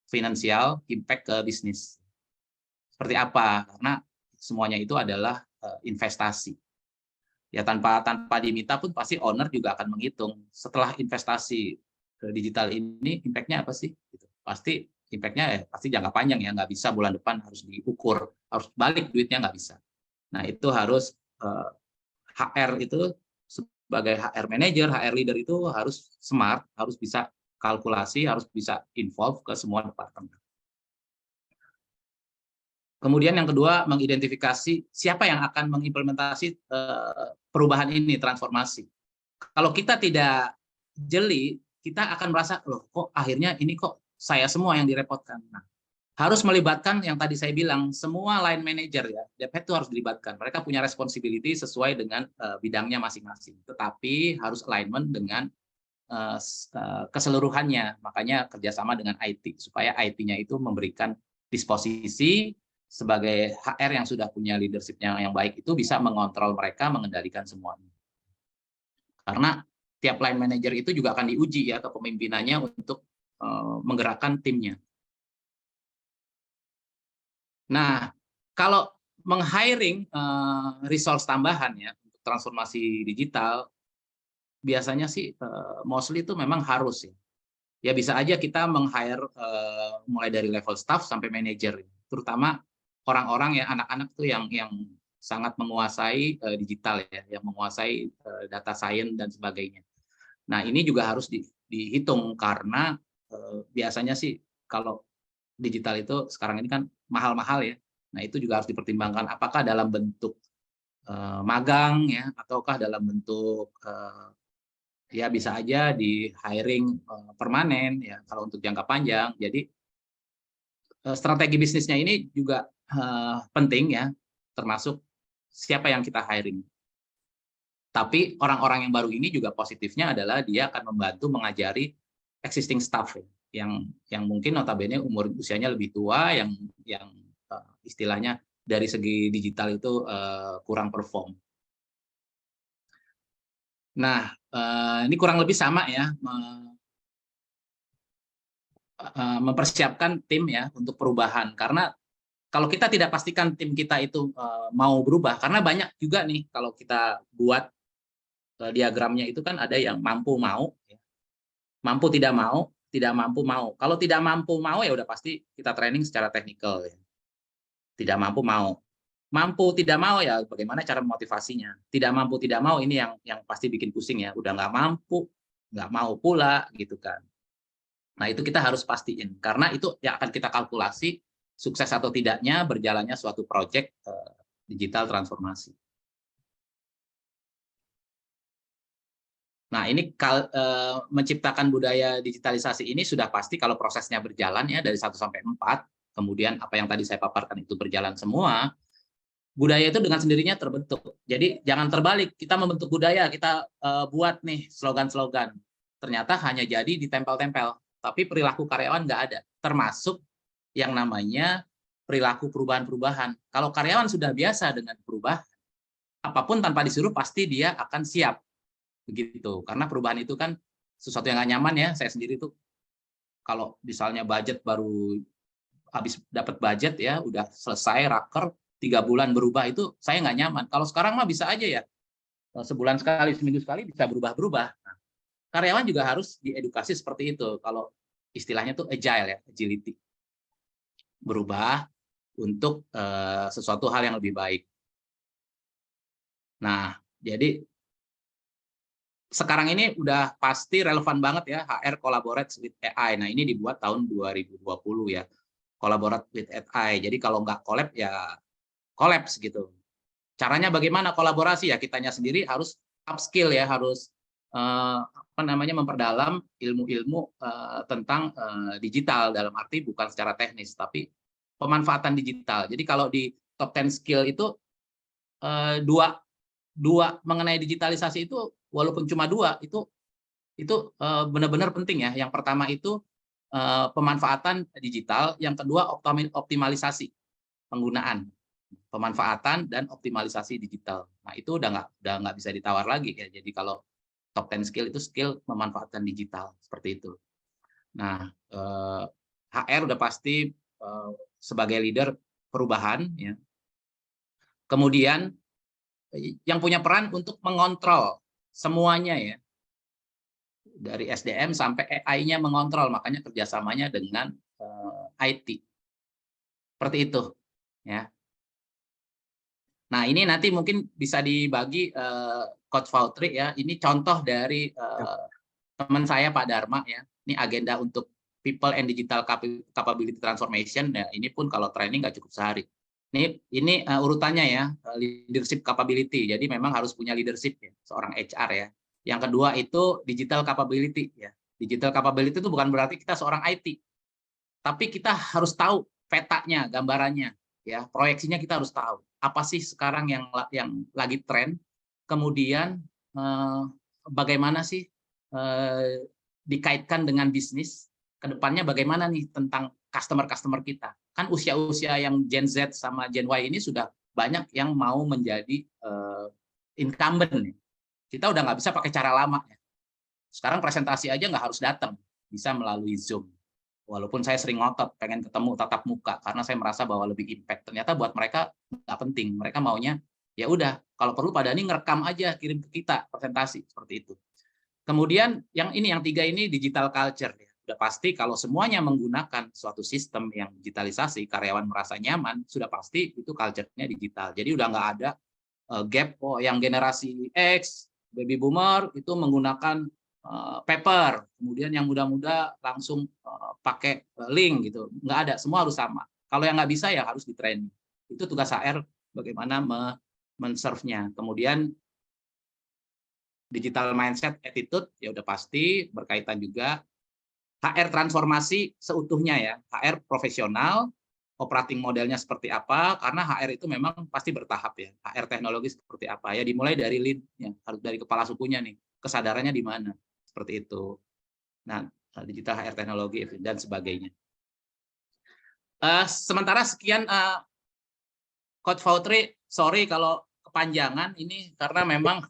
finansial, impact ke bisnis. Seperti apa? Karena semuanya itu adalah investasi. Ya tanpa diminta pun pasti owner juga akan menghitung setelah investasi ke digital ini impact-nya apa sih? Gitu. Pasti impact-nya ya pasti jangka panjang ya, nggak bisa bulan depan harus diukur, harus balik duitnya nggak bisa. Nah itu harus HR itu sebagai HR manager, HR leader itu harus smart, harus bisa kalkulasi, harus bisa involve ke semua departemen. Kemudian yang kedua, mengidentifikasi siapa yang akan mengimplementasi perubahan ini, transformasi. Kalau kita tidak jeli, kita akan merasa, loh kok akhirnya ini kok saya semua yang direpotkan. Nah, harus melibatkan yang tadi saya bilang, semua line manager ya, DP itu harus dilibatkan. Mereka punya responsibility sesuai dengan bidangnya masing-masing. Tetapi harus alignment dengan keseluruhannya. Makanya kerjasama dengan IT, supaya IT-nya itu memberikan disposisi sebagai HR yang sudah punya leadership-nya yang baik itu bisa mengontrol mereka, mengendalikan semuanya. Karena tiap line manager itu juga akan diuji ya kepemimpinannya untuk menggerakkan timnya. Nah, kalau meng-hiring resource tambahan ya untuk transformasi digital, biasanya sih mostly itu memang harus ya. Ya bisa aja kita meng-hire mulai dari level staff sampai manajer, terutama orang-orang ya, anak-anak tuh yang sangat menguasai digital ya, yang menguasai data science dan sebagainya. Nah ini juga harus dihitung karena biasanya sih kalau digital itu sekarang ini kan mahal-mahal ya. Nah itu juga harus dipertimbangkan apakah dalam bentuk magang ya, ataukah dalam bentuk ya bisa aja di hiring permanen ya kalau untuk jangka panjang. Jadi strategi bisnisnya ini juga penting ya, termasuk siapa yang kita hiring. Tapi orang-orang yang baru ini juga positifnya adalah dia akan membantu mengajari existing staff ya, yang mungkin notabene usianya lebih tua, yang istilahnya dari segi digital itu kurang perform. Nah, ini kurang lebih sama ya, mempersiapkan tim ya untuk perubahan. Karena kalau kita tidak pastikan tim kita itu mau berubah, karena banyak juga nih kalau kita buat diagramnya itu kan ada yang mampu mau, mampu tidak mau, tidak mampu mau. Kalau tidak mampu mau ya udah pasti kita training secara teknikal ya. Tidak mampu mau. Mampu tidak mau ya bagaimana cara motivasinya. Tidak mampu tidak mau ini yang pasti bikin pusing ya. Udah nggak mampu, nggak mau pula gitu kan. Nah itu kita harus pastiin karena itu yang akan kita kalkulasi sukses atau tidaknya berjalannya suatu proyek digital transformasi. Nah ini menciptakan budaya digitalisasi ini sudah pasti kalau prosesnya berjalan ya dari 1 sampai 4, kemudian apa yang tadi saya paparkan itu berjalan semua, budaya itu dengan sendirinya terbentuk. Jadi jangan terbalik, kita membentuk budaya, kita buat nih slogan-slogan. Ternyata hanya jadi ditempel-tempel, tapi perilaku karyawan nggak ada. Termasuk yang namanya perilaku perubahan-perubahan. Kalau karyawan sudah biasa dengan perubahan, apapun tanpa disuruh pasti dia akan siap. Begitu. Karena perubahan itu kan sesuatu yang nggak nyaman ya. Saya sendiri tuh kalau misalnya budget baru habis dapat budget ya, udah selesai raker, 3 bulan berubah itu saya nggak nyaman. Kalau sekarang mah bisa aja ya, sebulan sekali, seminggu sekali bisa berubah-berubah. Nah, karyawan juga harus diedukasi seperti itu. Kalau istilahnya tuh agile ya, agility. Berubah untuk sesuatu hal yang lebih baik. Nah, jadi sekarang ini udah pasti relevan banget ya, HR collaborates with AI. Nah, ini dibuat tahun 2020 ya, collaborate with AI. Jadi kalau nggak collab ya collapse gitu. Caranya bagaimana kolaborasi ya? Kitanya sendiri harus upskill ya, harus memperdalam ilmu-ilmu tentang digital dalam arti bukan secara teknis tapi pemanfaatan digital. Jadi kalau di top 10 skill itu dua mengenai digitalisasi itu walaupun cuma 2 itu benar-benar penting ya. Yang pertama itu pemanfaatan digital, yang kedua optimalisasi penggunaan. Pemanfaatan dan optimalisasi digital. Nah, itu udah nggak bisa ditawar lagi ya. Jadi kalau top 10 skill itu skill pemanfaatan digital seperti itu. Nah, HR udah pasti sebagai leader perubahan ya. Kemudian yang punya peran untuk mengontrol semuanya ya. Dari SDM sampai AI-nya mengontrol, makanya kerjasamanya dengan IT. Seperti itu ya. Nah, ini nanti mungkin bisa dibagi Coach Fautri ya. Ini contoh dari teman saya Pak Dharma ya. Ini agenda untuk People and Digital Capability Transformation. Ya, ini pun kalau training nggak cukup sehari. Ini urutannya ya, leadership capability. Jadi memang harus punya leadership ya, seorang HR ya. Yang kedua itu digital capability ya. Digital capability itu bukan berarti kita seorang IT. Tapi kita harus tahu petanya, gambarannya ya, proyeksinya kita harus tahu. Apa sih sekarang yang lagi tren, kemudian bagaimana sih dikaitkan dengan bisnis, kedepannya bagaimana nih tentang customer kita. Kan usia-usia yang Gen Z sama Gen Y ini sudah banyak yang mau menjadi incumbent. Kita udah nggak bisa pakai cara lama. Ya. Sekarang presentasi aja nggak harus datang, bisa melalui Zoom. Walaupun saya sering ngotot pengen ketemu tatap muka karena saya merasa bahwa lebih impact. Ternyata buat mereka nggak penting. Mereka maunya ya udah kalau perlu Pak Dhani ngerekam aja kirim ke kita presentasi seperti itu. Kemudian yang 3 ini digital culture ya. Udah pasti kalau semuanya menggunakan suatu sistem yang digitalisasi, karyawan merasa nyaman, sudah pasti itu culture-nya digital. Jadi udah nggak ada gap yang generasi X, baby boomer itu menggunakan paper, kemudian yang muda-muda langsung pakai link gitu, nggak ada, semua harus sama. Kalau yang nggak bisa ya harus di training. Itu tugas HR bagaimana men-serve-nya. Kemudian digital mindset attitude ya udah pasti berkaitan juga HR transformasi seutuhnya ya, HR profesional, operating modelnya seperti apa, karena HR itu memang pasti bertahap ya. HR teknologi seperti apa ya, dimulai dari lead-nya, harus dari kepala sukunya nih, kesadarannya di mana. Seperti itu. Nah, digital HR teknologi dan sebagainya. Sementara sekian Coach Fautri, sorry kalau kepanjangan ini karena memang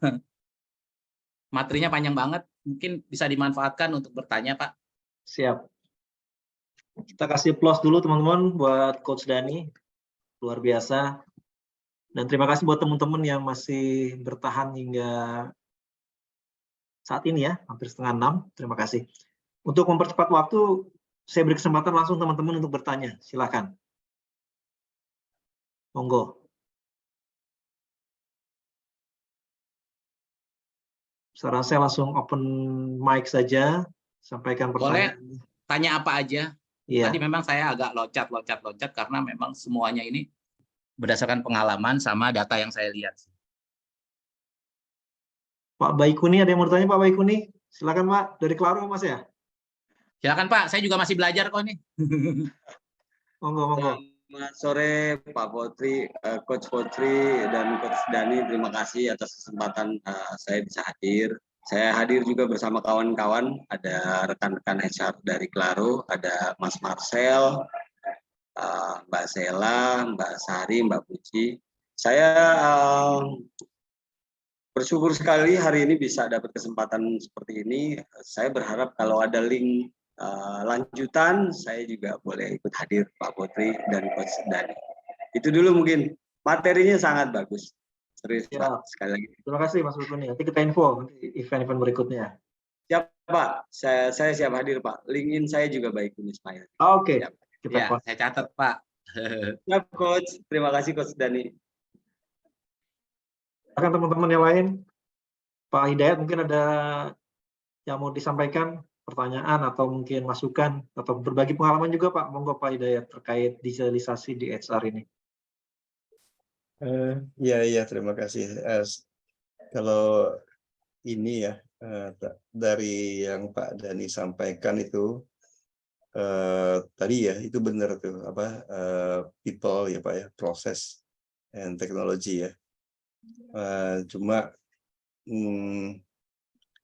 materinya panjang banget. Mungkin bisa dimanfaatkan untuk bertanya, Pak. Siap. Kita kasih applause dulu teman-teman buat Coach Dhani. Luar biasa. Dan terima kasih buat teman-teman yang masih bertahan hingga saat ini ya, hampir setengah 6. Terima kasih. Untuk mempercepat waktu, saya beri kesempatan langsung teman-teman untuk bertanya. Silakan. Monggo. Saran saya langsung open mic saja, sampaikan Boleh pertanyaan. tanya apa aja. Iya, Tadi memang saya agak loncat karena memang semuanya ini berdasarkan pengalaman sama data yang saya lihat. Pak Baikuni ada yang mau bertanya Pak Baikuni? Silakan Pak, dari Claro Mas ya? Silakan Pak, saya juga masih belajar kok nih. Monggo, monggo. Selamat sore Pak Potri, Coach Potri dan Coach Dani. Terima kasih atas kesempatan saya bisa hadir. Saya hadir juga bersama kawan-kawan, ada rekan-rekan HR dari Claro, ada Mas Marcel, Mbak Sela, Mbak Sari, Mbak Puji. Saya bersyukur sekali hari ini bisa dapat kesempatan seperti ini. Saya berharap kalau ada link lanjutan, saya juga boleh ikut hadir Pak Putri dan Coach Dani. Itu dulu mungkin, materinya sangat bagus. Serius Ya. Pak, sekali lagi. Terima kasih Mas Baikuni. Nanti kita info event-event berikutnya. Siap Pak, saya siap hadir Pak. LinkedIn saya juga baik Ismail. Oke, Siap. kita Ya, saya catat Pak. Siap Coach, terima kasih Coach Dani. Akan teman-teman yang lain, Pak Hidayat mungkin ada yang mau disampaikan, pertanyaan atau mungkin masukan atau berbagi pengalaman juga Pak. Monggo Pak Hidayat terkait digitalisasi di HR ini. Iya, terima kasih. Kalau ini ya dari yang Pak Dani sampaikan itu tadi ya itu benar tuh apa people ya Pak ya, proses and technology ya. Cuma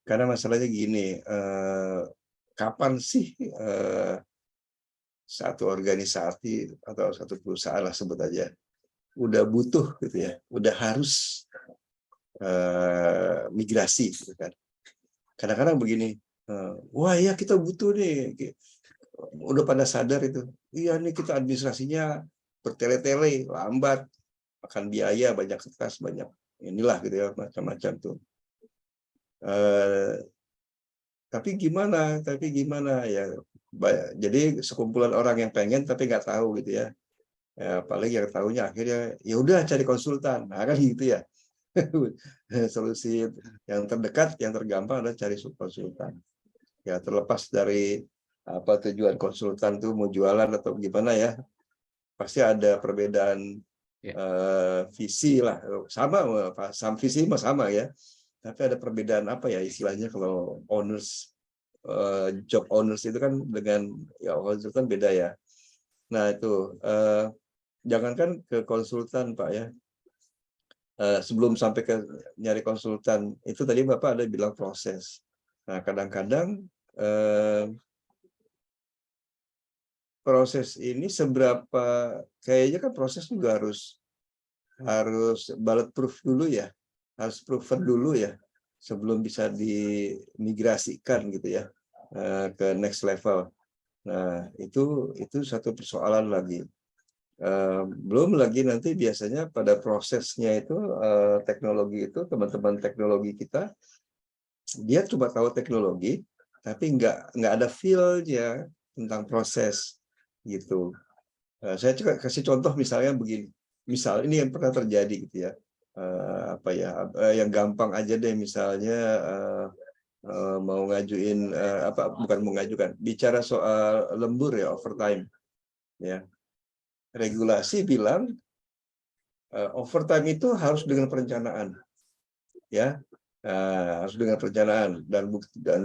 karena masalahnya gini, kapan sih satu organisasi atau satu perusahaan lah sebut aja udah butuh gitu ya, udah harus migrasi gitu kan. Kadang-kadang begini, wah ya kita butuh nih, udah pada sadar itu, iya nih kita administrasinya bertele-tele, lambat, makan biaya, banyak kertas, banyak inilah gitu ya, macam-macam tuh. Tapi gimana ya, jadi sekumpulan orang yang pengen tapi nggak tahu gitu ya. Apalagi yang tahunya akhirnya ya udah cari konsultan, nah kan gitu ya. Solusi yang terdekat, yang tergampang adalah cari konsultan. Ya terlepas dari apa tujuan konsultan tuh mau jualan atau gimana ya, pasti ada perbedaan visi lah, sama visi mah sama ya, tapi ada perbedaan apa ya istilahnya kalau owners, job owners itu kan dengan ya konsultan beda ya. Nah itu jangankan ke konsultan Pak ya, sebelum sampai ke nyari konsultan itu tadi Bapak ada bilang proses. Nah kadang-kadang proses ini seberapa, kayaknya kan proses juga harus bulletproof dulu ya, harus proven dulu ya sebelum bisa dimigrasikan gitu ya ke next level. Nah itu satu persoalan lagi. Belum lagi nanti biasanya pada prosesnya itu teknologi itu, teman-teman teknologi kita dia cuma tahu teknologi tapi nggak ada feel-nya tentang proses gitu. Saya juga kasih contoh misalnya begini, misal ini yang pernah terjadi gitu ya, apa ya, yang gampang aja deh misalnya mau ngajuin bukan mengajukan, bicara soal lembur ya, overtime ya. Regulasi bilang overtime itu harus dengan perencanaan, ya, harus dengan perencanaan dan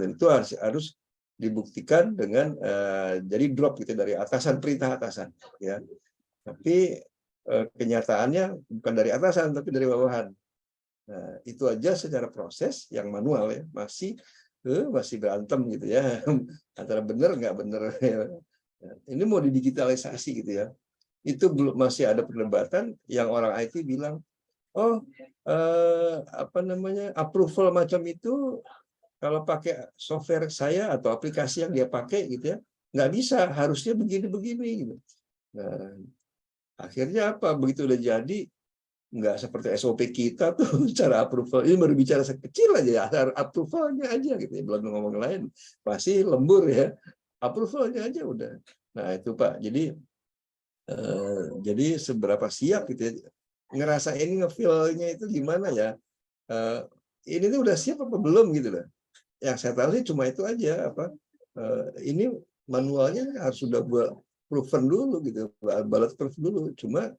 itu harus dibuktikan dengan jadi drop gitu dari atasan, perintah atasan, ya. Tapi kenyataannya bukan dari atasan tapi dari bawahan. Nah, itu aja secara proses yang manual ya masih berantem gitu ya antara benar nggak benar. Ini mau didigitalisasi gitu ya. Itu belum, masih ada perdebatan yang orang IT bilang, oh approval macam itu kalau pakai software saya atau aplikasi yang dia pakai gitu ya nggak bisa, harusnya begini-begini gitu. Nah, akhirnya apa, begitu udah jadi nggak seperti SOP kita tuh cara approval, ini baru bicara sekecil aja ya, approvalnya aja gitu ya, belum ngomong lain masih lembur ya, approvalnya aja udah. Nah itu Pak, jadi seberapa siap gitu ya, ngerasain ngefeel-nya itu gimana ya, ini tuh udah siap apa belum gitu loh. Yang saya tahu sih cuma itu aja, ini manualnya harus sudah proven dulu gitu, bulletproof dulu. Cuma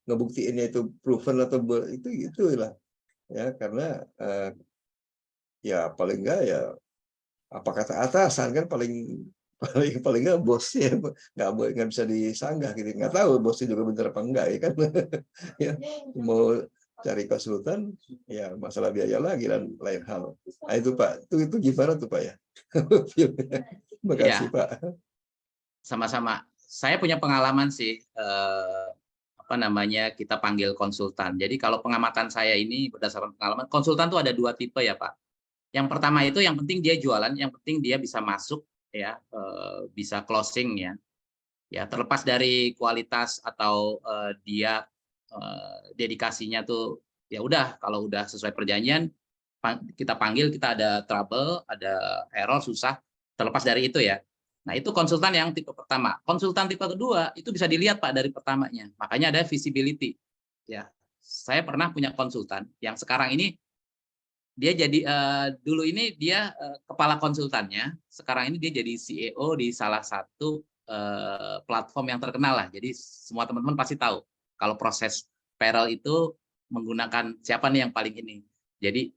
ngebuktiinnya itu proven atau itu lah ya, karena ya paling enggak ya apa kata atasan kan paling enggak bosnya nggak bisa disanggah gitu, nggak tahu bosnya juga bener apa enggak ya kan. Ya, mau cari konsultan ya masalah biaya lagi dan lain hal. Nah, itu Pak, itu gimana tuh Pak ya? Terima kasih Ya, Pak. sama-sama. Saya punya pengalaman sih, kita panggil konsultan. Jadi kalau pengamatan saya ini berdasarkan pengalaman, konsultan tuh ada 2 tipe ya Pak. Yang pertama itu yang penting dia jualan, yang penting dia bisa masuk ya, bisa closing ya. Ya terlepas dari kualitas atau dia dedikasinya tuh ya udah, kalau udah sesuai perjanjian kita panggil, kita ada trouble, ada error, susah, terlepas dari itu ya. Nah, itu konsultan yang tipe pertama. Konsultan tipe kedua itu bisa dilihat Pak dari pertamanya. Makanya ada visibility. Ya, saya pernah punya konsultan yang sekarang ini dia jadi dulu ini dia kepala konsultannya, sekarang ini dia jadi CEO di salah satu platform yang terkenal lah. Jadi semua teman-teman pasti tahu kalau proses payroll itu menggunakan siapa nih yang paling ini. Jadi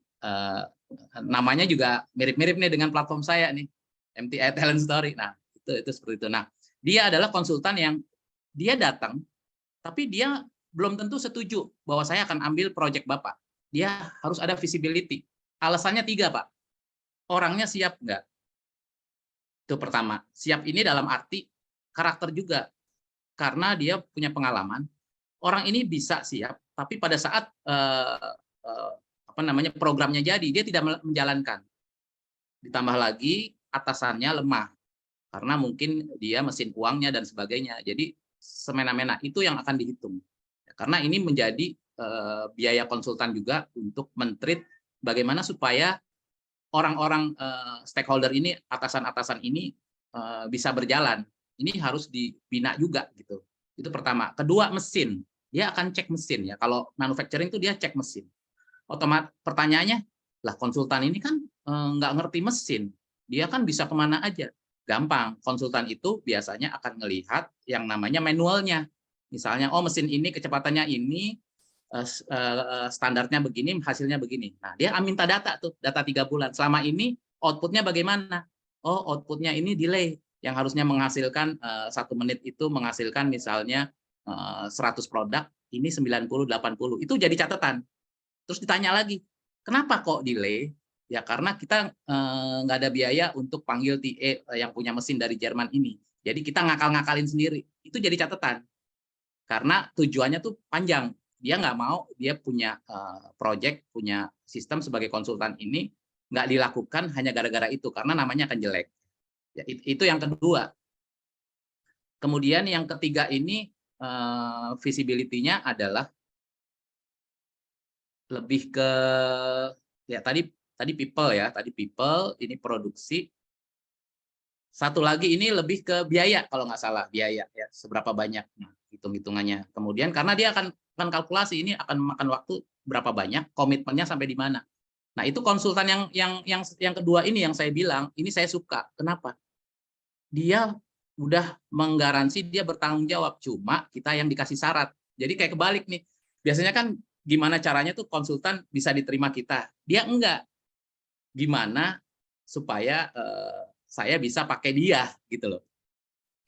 namanya juga mirip-mirip nih dengan platform saya nih, MTI Talent Story. Nah, itu seperti itu. Nah, dia adalah konsultan yang dia datang, tapi dia belum tentu setuju bahwa saya akan ambil proyek Bapak. Dia harus ada visibility. Alasannya 3, Pak. Orangnya siap nggak? Itu pertama. Siap ini dalam arti karakter juga. Karena dia punya pengalaman. Orang ini bisa siap, tapi pada saat programnya jadi, dia tidak menjalankan. Ditambah lagi atasannya lemah. Karena mungkin dia mesin uangnya dan sebagainya. Jadi semena-mena itu yang akan dihitung. Karena ini menjadi biaya konsultan juga untuk men-treat bagaimana supaya orang-orang stakeholder ini, atasan-atasan ini bisa berjalan. Ini harus dibina juga gitu. Itu pertama. Kedua, mesin. Dia akan cek mesin ya. Kalau manufacturing itu dia cek mesin. Otomatis pertanyaannya, lah konsultan ini kan nggak ngerti mesin. Dia kan bisa kemana aja. Gampang. Konsultan itu biasanya akan melihat yang namanya manualnya. Misalnya, oh mesin ini kecepatannya ini, standarnya begini, hasilnya begini. Nah, dia minta data tuh, data 3 bulan. Selama ini outputnya bagaimana? Oh, outputnya ini delay. Yang harusnya menghasilkan 1 menit itu menghasilkan misalnya 100 produk, ini 90, 80. Itu jadi catatan. Terus ditanya lagi, kenapa kok delay? Ya karena kita nggak ada biaya untuk panggil TA yang punya mesin dari Jerman ini. Jadi kita ngakal-ngakalin sendiri. Itu jadi catatan. Karena tujuannya tuh panjang. Dia nggak mau, dia punya project, punya sistem sebagai konsultan ini nggak dilakukan hanya gara-gara itu, karena namanya akan jelek. Ya, itu yang kedua. Kemudian yang ketiga ini visibility-nya adalah lebih ke ya tadi people ya, tadi people, ini produksi. Satu lagi ini lebih ke biaya kalau nggak salah, biaya ya, seberapa banyak hitung-hitungannya. Kemudian karena dia akan kalkulasi ini akan memakan waktu berapa banyak, komitmennya sampai di mana. Nah, itu konsultan yang kedua ini yang saya bilang, ini saya suka. Kenapa? Dia udah menggaransi dia bertanggung jawab, cuma kita yang dikasih syarat. Jadi kayak kebalik nih. Biasanya kan gimana caranya tuh konsultan bisa diterima kita. Dia enggak. Gimana supaya saya bisa pakai dia gitu loh.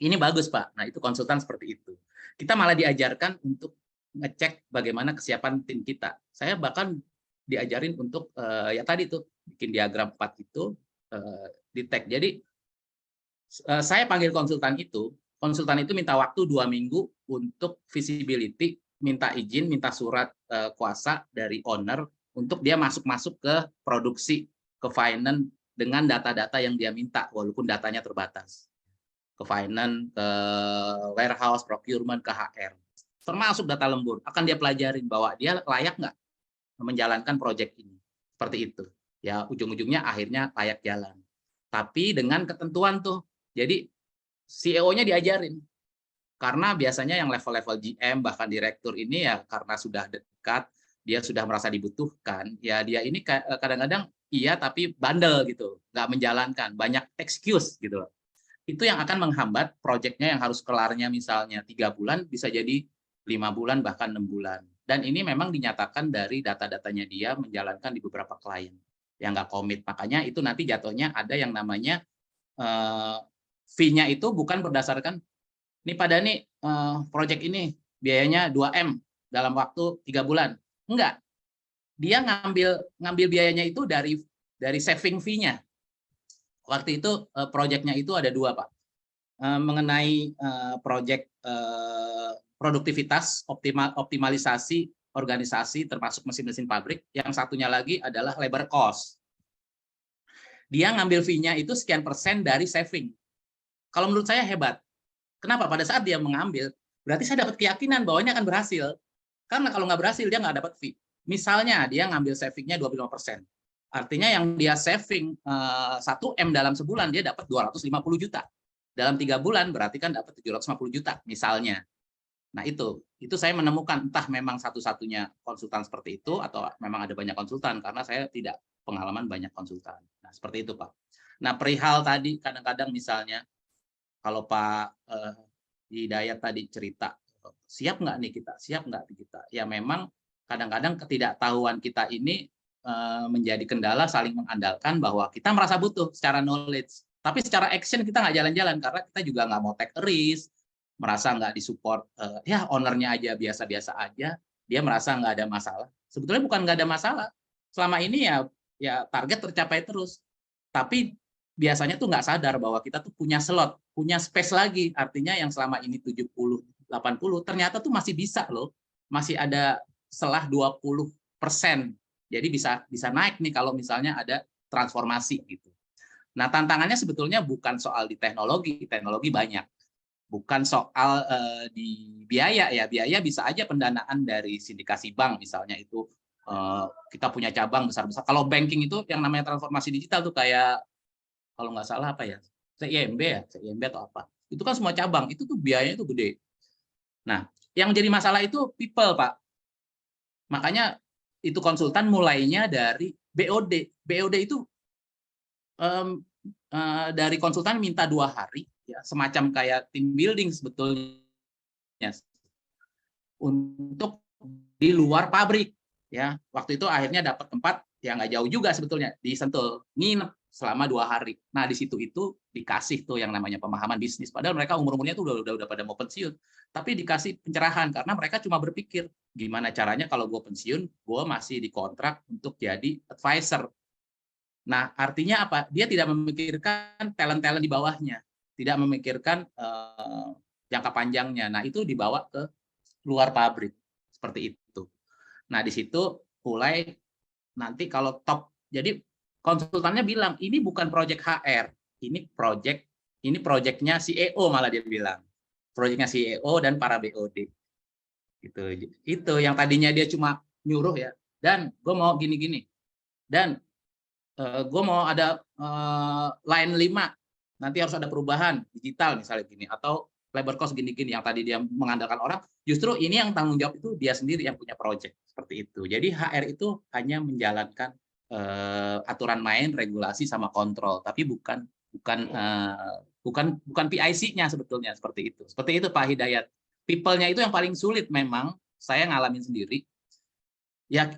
Ini bagus Pak. Nah, itu konsultan seperti itu. Kita malah diajarkan untuk ngecek bagaimana kesiapan tim kita. Saya bahkan diajarin untuk ya tadi tuh bikin diagram 4 itu di tag. Jadi saya panggil konsultan itu minta waktu 2 minggu untuk visibility, minta izin, minta surat kuasa dari owner untuk dia masuk ke produksi, ke finance dengan data-data yang dia minta, walaupun datanya terbatas. Ke finance, ke warehouse, procurement, ke HR. Termasuk data lembur, akan dia pelajarin bahwa dia layak nggak menjalankan proyek ini. Seperti itu. Ya, ujung-ujungnya akhirnya layak jalan. Tapi dengan ketentuan tuh. Jadi CEO-nya diajarin. Karena biasanya yang level-level GM, bahkan direktur ini ya karena sudah dekat, dia sudah merasa dibutuhkan, ya dia ini kadang-kadang iya tapi bandel gitu, nggak menjalankan, banyak excuse gitu loh. Itu yang akan menghambat proyeknya yang harus kelarnya misalnya 3 bulan bisa jadi 5 bulan bahkan 6 bulan. Dan ini memang dinyatakan dari data-datanya dia menjalankan di beberapa klien yang nggak komit. Makanya itu nanti jatuhnya ada yang namanya fee-nya itu bukan berdasarkan ini pada nih proyek ini biayanya 2M dalam waktu 3 bulan. Enggak. Dia ngambil biayanya itu dari saving fee-nya. Waktu itu proyeknya itu ada 2, Pak. Mengenai proyek produktivitas, optimalisasi organisasi termasuk mesin-mesin pabrik. Yang satunya lagi adalah labor cost. Dia ngambil fee-nya itu sekian persen dari saving. Kalau menurut saya hebat. Kenapa? Pada saat dia mengambil, berarti saya dapat keyakinan bahwa ini akan berhasil. Karena kalau nggak berhasil, dia nggak dapat fee. Misalnya, dia ngambil saving-nya 25%. Artinya yang dia saving 1M dalam sebulan, dia dapat 250 juta. Dalam 3 bulan, berarti kan dapat 750 juta, misalnya. Nah, itu saya menemukan, entah memang satu-satunya konsultan seperti itu, atau memang ada banyak konsultan, karena saya tidak pengalaman banyak konsultan. Nah, seperti itu, Pak. Nah, perihal tadi, kadang-kadang misalnya, kalau Pak Hidayat tadi cerita, siap nggak nih kita? Siap nggak kita? Ya memang kadang-kadang ketidaktahuan kita ini menjadi kendala saling mengandalkan bahwa kita merasa butuh secara knowledge. Tapi secara action kita nggak jalan-jalan karena kita juga nggak mau take a risk, merasa nggak disupport, ya ownernya aja biasa-biasa aja, dia merasa nggak ada masalah. Sebetulnya bukan nggak ada masalah. Selama ini ya target tercapai terus. Tapi biasanya tuh nggak sadar bahwa kita tuh punya slot, punya space lagi. Artinya yang selama ini 70, 80, ternyata tuh masih bisa loh. Masih ada selah 20%. Jadi bisa naik nih kalau misalnya ada transformasi gitu. Nah, tantangannya sebetulnya bukan soal di teknologi banyak. Bukan soal di biaya ya. Biaya bisa aja pendanaan dari sindikasi bank misalnya itu kita punya cabang besar-besar. Kalau banking itu yang namanya transformasi digital tuh kayak kalau nggak salah apa ya, CIMB atau apa. Itu kan semua cabang, itu tuh biayanya itu gede. Nah, yang jadi masalah itu people, Pak. Makanya itu konsultan mulainya dari BOD. BOD itu dari konsultan minta 2 hari, ya, semacam kayak team building sebetulnya untuk di luar pabrik. Ya, waktu itu akhirnya dapat tempat yang nggak jauh juga sebetulnya di Sentul, nginep selama 2 hari. Nah, di situ itu dikasih tuh yang namanya pemahaman bisnis. Padahal mereka umurnya tuh udah pada mau pensiun. Tapi dikasih pencerahan karena mereka cuma berpikir gimana caranya kalau gue pensiun, gue masih dikontrak untuk jadi advisor. Nah, artinya apa? Dia tidak memikirkan talent-talent di bawahnya, tidak memikirkan jangka panjangnya. Nah, itu dibawa ke luar pabrik seperti itu. Nah, di situ mulai nanti kalau top, jadi konsultannya bilang ini bukan proyek HR, ini proyeknya CEO, malah dia bilang proyeknya CEO dan para BOD. Itu yang tadinya dia cuma nyuruh ya, dan gue mau gini-gini, dan gue mau ada line 5, nanti harus ada perubahan digital misalnya gini, atau labor cost gini-gini, yang tadi dia mengandalkan orang, justru ini yang tanggung jawab itu dia sendiri yang punya proyek, seperti itu. Jadi HR itu hanya menjalankan aturan main, regulasi sama kontrol, tapi bukan PIC-nya sebetulnya, seperti itu. Seperti itu Pak Hidayat. People-nya itu yang paling sulit memang, saya ngalamin sendiri. Ya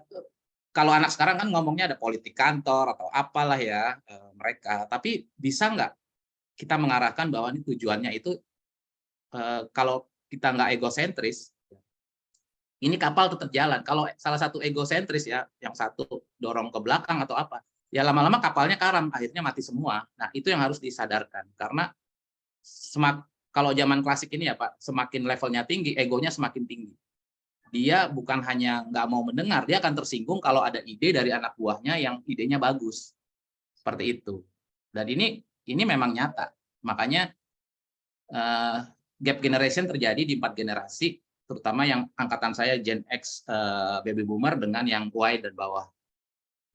kalau anak sekarang kan ngomongnya ada politik kantor atau apalah ya mereka, tapi bisa nggak kita mengarahkan bahwa ini tujuannya itu kalau kita nggak egosentris, ini kapal tetap jalan. Kalau salah satu egosentris ya, yang satu dorong ke belakang atau apa, ya lama-lama kapalnya karam, akhirnya mati semua. Nah, itu yang harus disadarkan. Karena kalau zaman klasik ini ya Pak, semakin levelnya tinggi, egonya semakin tinggi. Dia bukan hanya nggak mau mendengar, dia akan tersinggung kalau ada ide dari anak buahnya yang idenya bagus. Seperti itu. Dan ini memang nyata. Makanya gap generation terjadi di 4 generasi, terutama yang angkatan saya Gen X, baby boomer dengan yang Y dan bawah.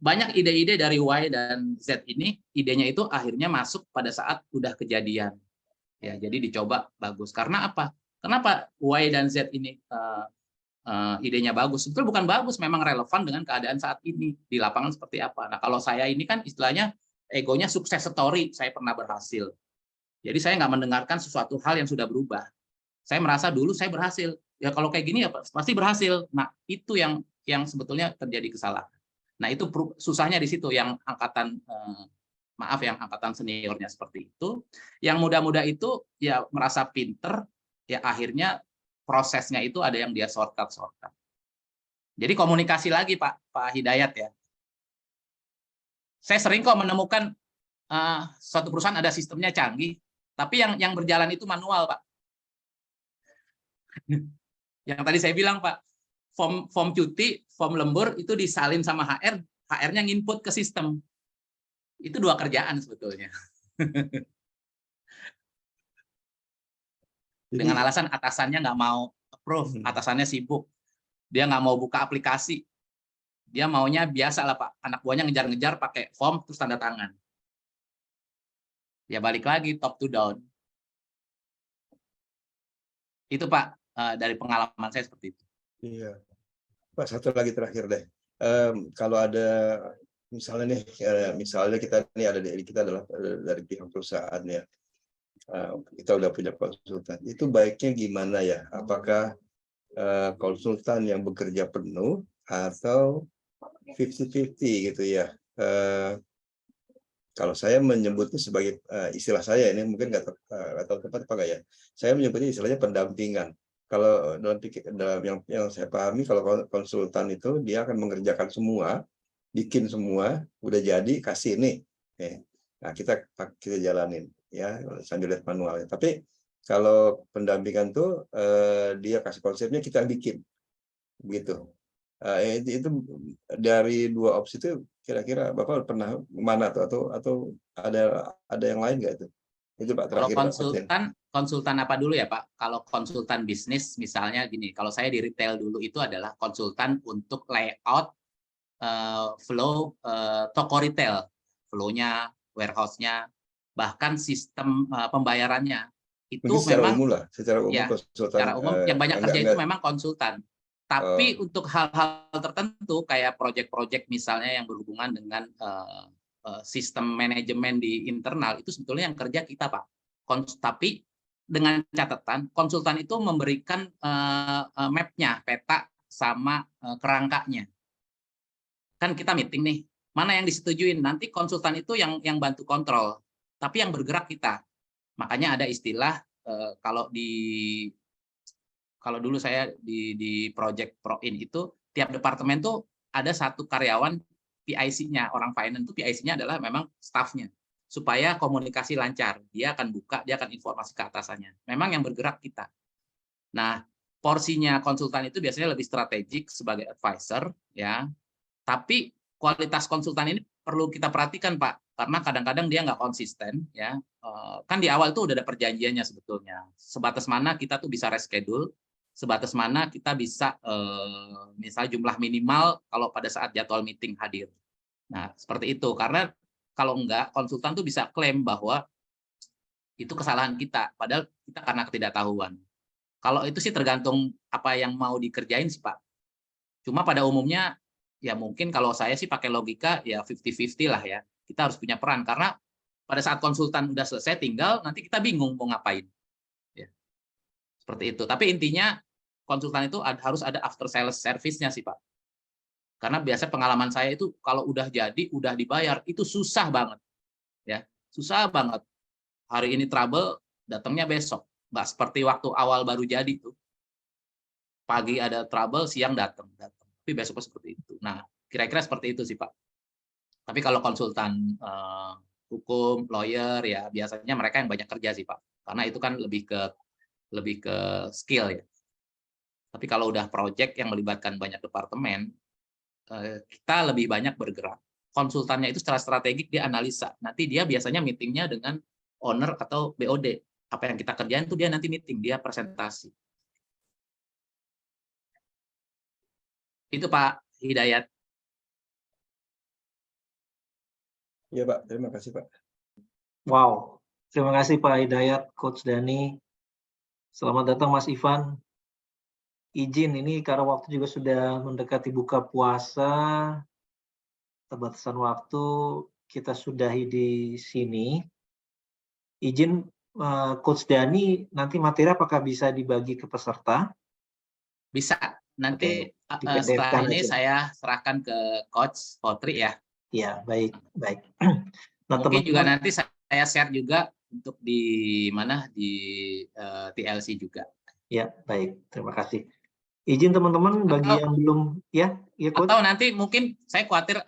Banyak ide-ide dari Y dan Z ini, idenya itu akhirnya masuk pada saat udah kejadian. Ya, jadi dicoba bagus. Karena apa? Kenapa Y dan Z ini idenya bagus. Sebetulnya bukan bagus, memang relevan dengan keadaan saat ini di lapangan seperti apa. Nah, kalau saya ini kan istilahnya egonya sukses story, saya pernah berhasil. Jadi saya nggak mendengarkan sesuatu hal yang sudah berubah. Saya merasa dulu saya berhasil. Ya kalau kayak gini ya pasti berhasil. Nah, itu yang sebetulnya terjadi kesalahan. Nah, itu susahnya di situ yang angkatan yang angkatan seniornya seperti itu. Yang muda-muda itu ya merasa pinter, ya akhirnya prosesnya itu ada yang dia shortcut. Jadi komunikasi lagi Pak Hidayat ya. Saya sering kok menemukan suatu perusahaan ada sistemnya canggih, tapi yang berjalan itu manual Pak. Yang tadi saya bilang Pak, form cuti, form lembur itu disalin sama HR, HR-nya nginput ke sistem. Itu 2 kerjaan sebetulnya. Dengan alasan atasannya nggak mau approve, atasannya sibuk, dia nggak mau buka aplikasi, dia maunya biasa lah Pak, anak buahnya ngejar-ngejar pakai form terus tanda tangan. Ya balik lagi top to down. Itu Pak, dari pengalaman saya seperti itu. Iya, Pak, satu lagi terakhir deh. Kalau ada misalnya nih, misalnya kita adalah dari pihak perusahaan ya. Kita udah punya konsultan, itu baiknya gimana ya? Apakah konsultan yang bekerja penuh atau 50-50 gitu ya? Kalau saya menyebutnya sebagai istilah saya ini mungkin nggak tahu tepat apa nggak ya? Saya menyebutnya istilahnya pendampingan. Kalau dalam yang saya pahami, kalau konsultan itu dia akan mengerjakan semua, bikin semua, udah jadi kasih nih. Nah kita jalanin ya sambil lihat manualnya. Tapi kalau pendampingan tuh dia kasih konsepnya, kita bikin begitu. Itu dari 2 opsi itu kira-kira Bapak pernah mana tuh atau ada yang lain nggak itu? Itu Pak Kalau terakhir. konsultan apa dulu ya Pak? Kalau konsultan bisnis misalnya gini, kalau saya di retail dulu itu adalah konsultan untuk layout flow toko retail, flow-nya, warehouse-nya, bahkan sistem pembayarannya. Itu secara memang umum lah, secara umum ya, konsultan. secara umum yang banyak kerja itu memang konsultan. Tapi untuk hal-hal tertentu kayak proyek-proyek misalnya yang berhubungan dengan sistem manajemen di internal, itu sebetulnya yang kerja kita Pak. Tapi dengan catatan konsultan itu memberikan map-nya, peta sama kerangkanya. Kan kita meeting nih, mana yang disetujuin, nanti konsultan itu yang bantu kontrol, tapi yang bergerak kita. Makanya ada istilah kalau dulu saya di project Proin itu tiap departemen tuh ada satu karyawan PIC-nya, orang finance itu PIC-nya adalah memang staff-nya, supaya komunikasi lancar. Dia akan buka, dia akan informasi ke atasannya. Memang yang bergerak kita. Nah, porsinya konsultan itu biasanya lebih strategik sebagai advisor, ya. Tapi kualitas konsultan ini perlu kita perhatikan Pak, karena kadang-kadang dia nggak konsisten, ya. Kan di awal itu udah ada perjanjiannya sebetulnya. Sebatas mana kita tuh bisa reschedule, sebatas mana kita bisa misalnya jumlah minimal kalau pada saat jadwal meeting hadir. Nah, seperti itu. Karena kalau enggak, konsultan tuh bisa klaim bahwa itu kesalahan kita, padahal kita karena ketidaktahuan. Kalau itu sih tergantung apa yang mau dikerjain sih Pak. Cuma pada umumnya, ya mungkin kalau saya sih pakai logika ya 50-50 lah ya. Kita harus punya peran, karena pada saat konsultan udah selesai, tinggal nanti kita bingung mau ngapain. Seperti itu. Tapi intinya konsultan itu harus ada after sales service-nya sih Pak. Karena biasa pengalaman saya itu kalau udah jadi, udah dibayar, itu susah banget. Ya, susah banget. Hari ini trouble, datangnya besok. Nggak seperti waktu awal baru jadi tuh. Pagi ada trouble, siang datang. Tapi besok seperti itu. Nah, kira-kira seperti itu sih Pak. Tapi kalau konsultan hukum, lawyer, ya biasanya mereka yang banyak kerja sih Pak. Karena itu kan lebih ke skill ya. Tapi kalau udah project yang melibatkan banyak departemen, kita lebih banyak bergerak. Konsultannya itu secara strategik dia analisa. Nanti dia biasanya meetingnya dengan owner atau BOD. Apa yang kita kerjain itu dia nanti meeting, dia presentasi. Itu Pak Hidayat. Iya Pak, terima kasih Pak. Wow, terima kasih Pak Hidayat, Coach Dani. Selamat datang Mas Ivan. izin ini karena waktu juga sudah mendekati buka puasa, terbatasan waktu kita sudahi di sini. Izin Coach Dani, nanti materi apakah bisa dibagi ke peserta? Bisa. Nanti Oke, setelah dipendekkan ini aja. saya serahkan ke Coach Potri ya. Ya, baik, baik. Nah, Mungkin juga teman-teman, nanti saya share juga untuk di mana di TLC juga. ya, baik. Terima kasih. Izin teman-teman bagi yang belum, ya, Coach. Atau nanti mungkin saya khawatir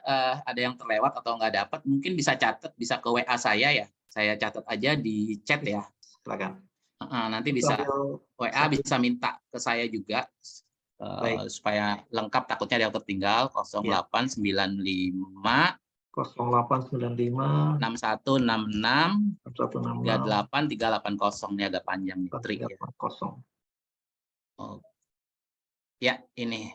ada yang terlewat atau nggak dapat, mungkin bisa catat, bisa ke WA saya ya. Saya catat aja di chat ya. Silakan. Nanti bisa WA, bisa minta ke saya juga supaya lengkap, takutnya ada yang tertinggal. 0895 0895 6166 6166 38380. Ini agak panjang nih, Tri ya. 380. Oh. Ya, ini.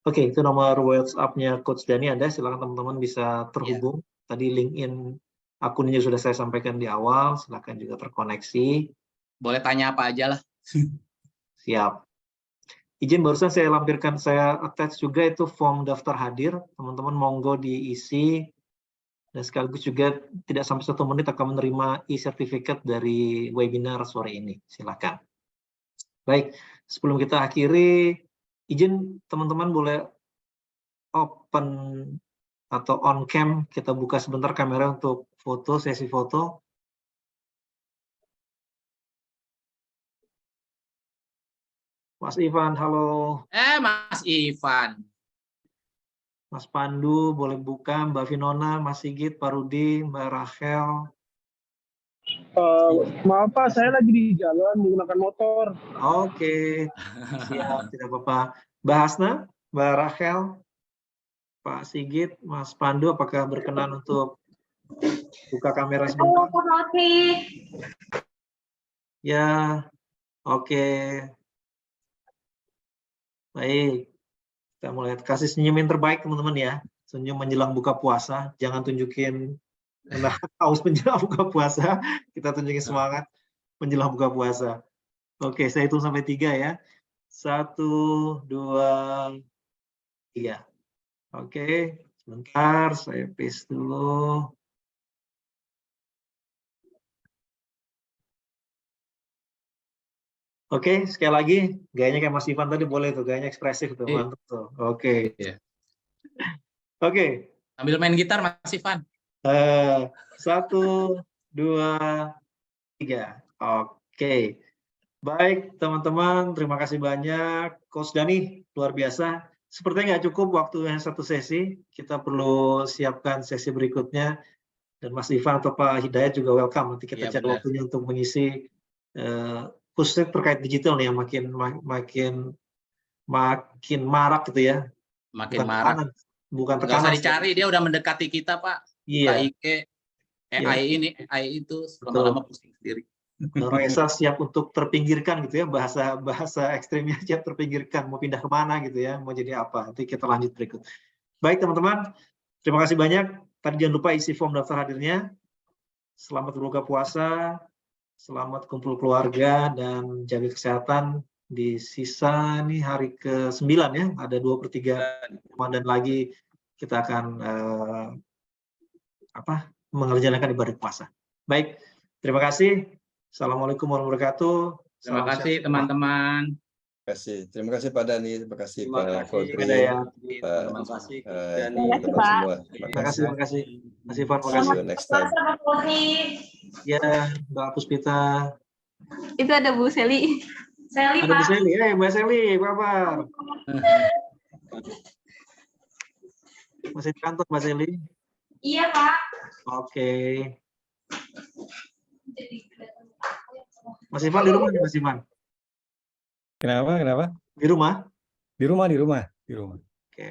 Oke, itu nomor WhatsApp-nya Coach Dani ada. Silakan teman-teman bisa terhubung. Tadi LinkedIn akunnya sudah saya sampaikan di awal. Silakan juga terkoneksi. Boleh tanya apa aja lah. Siap. Izin barusan saya lampirkan, saya attach juga itu form daftar hadir. Teman-teman monggo diisi. Dan sekaligus juga tidak sampai 1 menit akan menerima e-certificate dari webinar sore ini. Silakan. Baik, sebelum kita akhiri, izin teman-teman boleh open atau on cam, kita buka sebentar kamera untuk foto, sesi foto. Mas Ivan, halo. Mas Ivan. Mas Pandu, boleh buka. Mbak Vinona, Mas Sigit, Pak Rudi, Mbak Rachel. Maaf Pak, saya lagi di jalan menggunakan motor. Oke, siap, tidak apa-apa. Mbak Hasna, Mbak Rachel, Pak Sigit, Mas Pandu, apakah berkenan untuk buka kamera sebentar? Ya, oke. Baik, kita mulai. Kasih senyum yang terbaik teman-teman ya. Senyum menjelang buka puasa, jangan tunjukin haus menjelang buka puasa, kita tunjukin semangat menjelang buka puasa. Oke, saya hitung sampai 3 ya. 1, 2, 3. Oke, sebentar, saya paste dulu. Oke, sekali lagi, gayanya kayak Mas Ivan tadi boleh tuh, gayanya ekspresif tuh, mantap tuh. Oke. Oke. Sambil main gitar Mas Ivan. 1, 2, 3. Oke. Baik, teman-teman, terima kasih banyak. Coach Dani, luar biasa. Sepertinya nggak cukup waktunya 1 sesi. Kita perlu siapkan sesi berikutnya. Dan Mas Ivan atau Pak Hidayat juga welcome. Nanti kita cari waktunya untuk mengisi khususnya terkait digital nih yang makin marak gitu ya. Makin marak. Bukan tekanan. Nggak usah dicari, dia udah mendekati kita, Pak. Buka IG, AI ini, AI itu lama-lama pusing sendiri. Raisa siap untuk terpinggirkan gitu ya, bahasa ekstrimnya siap terpinggirkan, mau pindah kemana gitu ya, mau jadi apa. Nanti kita lanjut berikut. Baik teman-teman, terima kasih banyak. Tadi jangan lupa isi form daftar hadirnya. Selamat berbuka puasa, selamat kumpul keluarga, dan jaga kesehatan di sisa nih hari ke-9 ya, ada 2/3 Ramadan lagi kita akan mengerjakan ibadah puasa. Baik, terima kasih. Assalamualaikum warahmatullahi wabarakatuh. Terima kasih teman-teman. Terima kasih Pak Dani, terima kasih Pak Fotri, Terima kasih teman-teman semua. Terima kasih. Mas Ivan, terima kasih. Next time. Ya, Mbak Puspita. Itu ada Bu Seli. Ada Bu Seli, Mbak Seli, apa kabar? Masih di kantor Mbak Seli? Iya Pak. Oke. Mas Ivan di rumah nih Mas Ivan? Kenapa? Di rumah? Di rumah. Oke.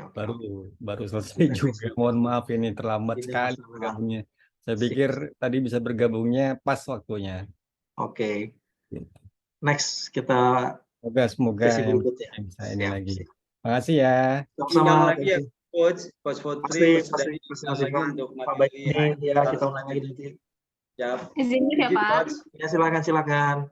Baru selesai juga. Mohon maaf ini terlambat sekali bergabungnya. Saya pikir tadi bisa bergabungnya pas waktunya. Oke. Next kita semoga yang bisa ini lagi. Makasih ya. Sama lagi ya Coach Fotri. Mas Ivan. Pak baik ini ya kita ulang lagi nanti. Izin ya Pak. Ya silakan.